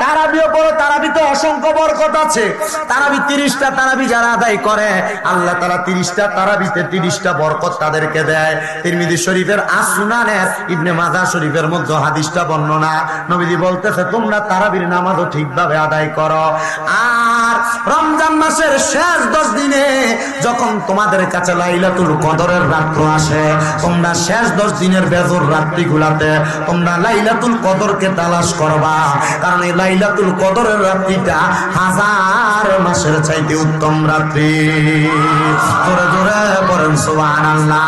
Speaker 1: তারাবিও পড়ো, তারাবিতে অসংখ্য বরকত আছে। তারাবি 30টা তারাবি যারা আদায় করে, আল্লাহ তাআলা 30টা তারাবিতে 30টা বরকত তাদেরকে দেয়। তিরমিজি শরীফের আসুনানের ইবনে মাজাহ শরীফের মধ্যে হাদিসটা বর্ণনা, নবীজি বলতেছে, তোমরা তারাবির নামাজও ঠিকভাবে আদায় করো। আর রমজান মাসের শেষ 10 দিনে যখন তোমাদের কাছে লাইলাতুল কদরের রাত আসে, তোমরা শেষ 10 দিনের বেজর রাত্রিগুলাতে তোমরা লাইলাতুল কদরকে তালাশ করবা, কারণ এই লাইলাতুল কদরের রাত্রিটা 1000 মাসের চাইতে উত্তম রাত্রি। জোরে জোরে বলেন সুবহানাল্লাহ।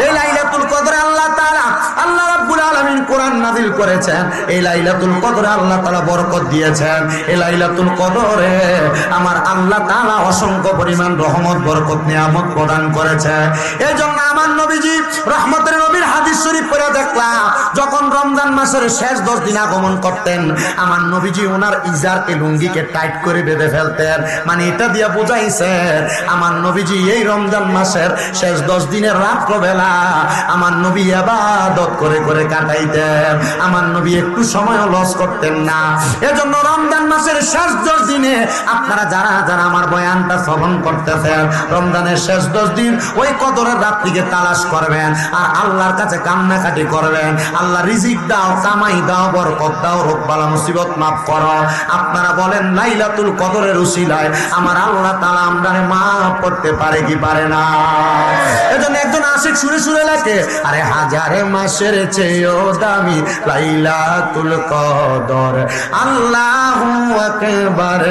Speaker 1: এই লাইলাতুল কদরে আল্লাহ তাআলা, আল্লাহ রাব্বুল আলামিন কোরআন নাযিল করেছেন, এই লাইলাতুল কদরে আল্লাহ তাআলা বরকত দিয়েছেন। এই লাইলাতুল কদরে আমার আল্লাহ তাআলা অসংখ্য পরিমাণ রহমত, বরকত, নিয়ামত প্রদান করেছে। এজন্য আমার নবীজি রহমতের নবীর হাদিস শরীফ পড়ে দেখলাম, যখন রমজান মাসের শেষ 10 দিন আগমন করতেন, আমার নবীজি ওনার ইজারকে, লুঙ্গিকে টাইট করে বেঁধে ফেলতেন। মানে এটা দিয়ে বোঝাইছে আমার নবীজি এই রমজান মাসের শেষ 10 দিনের রাত্রবেলা আমার নবী ইবাদত করে করে কাটাইতেন। আমার নবী একটু সময়ও লস করতেন না। এজন্য রমজান মাসের শেষ 10 দিনে আপনারা যারা যারা আমার বয়ানটা শ্রবণ করতেছেন, রমজানের শেষ 10 দিন ওই কদরের রাত্রিকে তালাশ করবেন আর আল্লাহর কাছে কান্নাকাটি করবেন, আল্লাহ রিজিক দাও, কামাই দাও, বরকত দাও, রোগ বালা মুসিবত মাফ করো। আপনারা বলেন লাইলাতুল কদরের উসিলায় আমার আল্লাহ তাআলা আমরারে মাফ করতে পারে কি পারে না? এজন্য একজন আশিক সুরে সুরে লেখে, আরে হাজারে মাসের চেয়েও দামি লাইলাতুল কদর, আল্লাহু আকবার,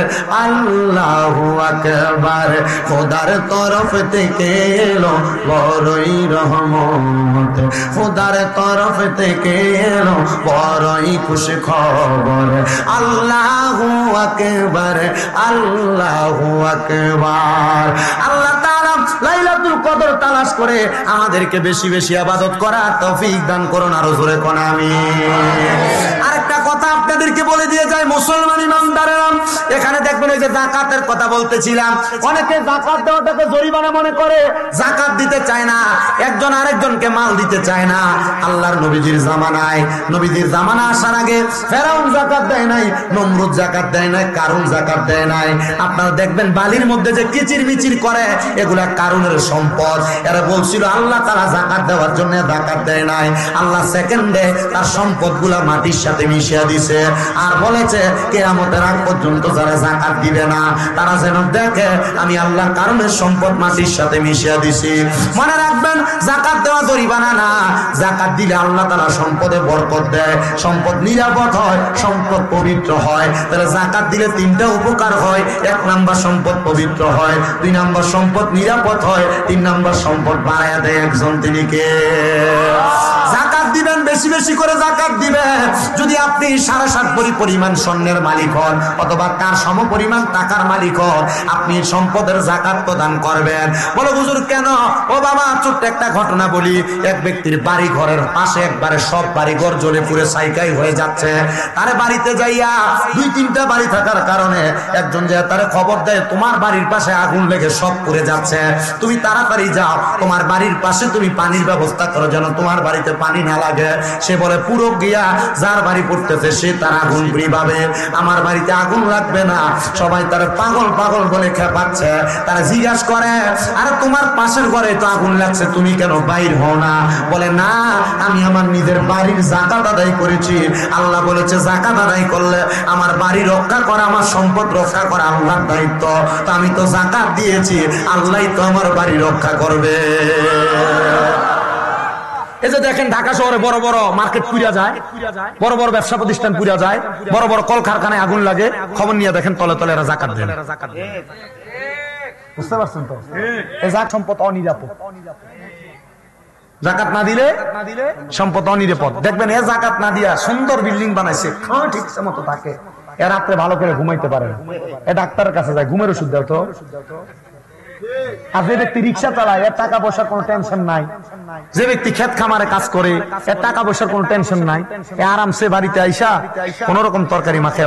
Speaker 1: আল্লাহু আকবার, খোদার তরফ থেকে এলো বড়ই রহমত, খোদার তরফ থেকে এলো বড়ই খুশি খবর, আল্লাহু আকবার, আল্লাহু আকবার। আল্লাহ তাআলা লাইলাতুল কদর তালাশ করে আমাদেরকে বেশি বেশি ইবাদত করার তৌফিক দান করুন। আরো জোরে কোন আমিন। আরেকটা কথা আপনাদেরকে বলে দিয়ে যায়, মুসলমান ইমানদারেরা, এখানে দেখবেন এই যে যাকাতের কথা বলতেছিলাম, অনেকে যাকাত দেওয়াটাকে জরিমানা মনে করে, যাকাত দিতে চায় না, একজন আরেকজনকে মাল দিতে চায় না। আল্লাহর নবীজির জামানায়, নবীজির জামানা আসার আগে ফেরাউন যাকাত দেয় নাই, নমরুদ যাকাত দেয় নাই, কারুন যাকাত দেয় নাই। আপনারা দেখবেন বালির মধ্যে যে কিচির মিচির করে, এগুলা কারুনের সম্পদ। এরা বলছিল আল্লাহ তাআলা যাকাত দেওয়ার জন্য যাকাত দেয় নাই, আল্লাহ সেকেন্ডে তার সম্পদগুলা মাটির সাথে মিশিয়ে দিছে। আর বলেছে কিয়ামতের আগ পর্যন্ত যারা যাকাত দিবে না তারা যেন দেখে আমি আল্লাহ কারণের সম্পদ মাটির সাথে মিশিয়ে দিছি। মনে রাখবেন, যাকাত দেওয়া জরিমানা না, যাকাত দিলে আল্লাহ তাআলা সম্পদে বরকত দেয়, সম্পদ নিরাপদ হয়, সম্পদ পবিত্র হয়। তাহলে যাকাত দিলে 3টা উপকার হয়। 1 নাম্বার সম্পদ পবিত্র হয়, 2 নাম্বার সম্পদ নিরাপদ হয়, 3 নাম্বার সম্পদ বাড়ায় দেয় একজন, তিনি কে? যাকাত দিবেন, বেশি বেশি করে যাকাত দিবেন। যদি আপনি 7.5 ভরি পরিমাণ স্বর্ণের মালিক হন অথবা তার সম পরিমাণ টাকার মালিক হন, আপনি সম্পদের যাকাত প্রদান করবেন। বলো হুজুর কেন? ও বাবা, ছোট্ট একটা ঘটনা বলি। এক ব্যক্তির বাড়ি ঘরের পাশে একবারে সব বাড়ি ঘর জ্বলে পুড়ে ছাইকাই হয়ে যাচ্ছে। তার বাড়িতে যাইয়া 2-3টা বাড়ি থাকার কারণে একজন যে তার খবর দেয়, তোমার বাড়ির পাশে আগুন লেগে সব পুড়ে যাচ্ছে, তুমি তাড়াতাড়ি যাও, তোমার বাড়ির পাশে তুমি পানির ব্যবস্থা করো যেন তোমার বাড়িতে পানি না লাগে। সে বলে পুরো গিয়া যার বাড়ি পড়তেছে সে তার আগুন পুড়িবাবে, আমার বাড়িতে আগুন লাগবে না। সবাই তার পাগল পাগল বলে খেপাচ্ছে। তারা জিজ্ঞাসা করে, আরে তোমার পাশের ঘরে তো আগুন লাগছে, তুমি কেন বাইর হও না? বলে না, আমি আমার নিজের বাড়ির যাকাত আদায় করেছি। আল্লাহ বলেছে যাকাত আদায় করলে আমার বাড়ি রক্ষা করা, আমার সম্পদ রক্ষা করা আল্লাহর দায়িত্ব। তো আমি তো যাকাত দিয়েছি, আল্লাহই তো আমার বাড়ি রক্ষা করবে। এই যে দেখেন ঢাকা শহরে বড় বড় মার্কেট পুড়িয়া যায়, বড় বড় ব্যবসা প্রতিষ্ঠান পুড়িয়া যায়, বড় বড় কলকারখানায় আগুন লাগে, খবর নিয়ে দেখেন তলে তলে এরা যাকাত দেন। বুঝতে পারছেন তো? এই যাক সম্পদ অনিরাপদ। যাকাত না দিলে সম্পদ অনিরাপদ। দেখবেন এ যাকাত না দিয়া সুন্দর বিল্ডিং বানাইছে, খাওয়া ঠিক মতো থাকে, এ রাত্রে ভালো করে ঘুমাইতে পারে, এ ডাক্তারের কাছে যায়, ঘুমের ওষুধ দাও তো। আর যে ব্যক্তি রিক্সা চালায়, এর টাকা পয়সার কোনো টেনশন নাই। যে ব্যক্তি ক্ষেত খামারে কাজ করে, এর টাকা পয়সার কোনো টেনশন নাই, এ আরামসে বাড়িতে আইসা কোন রকম তরকারি মাখে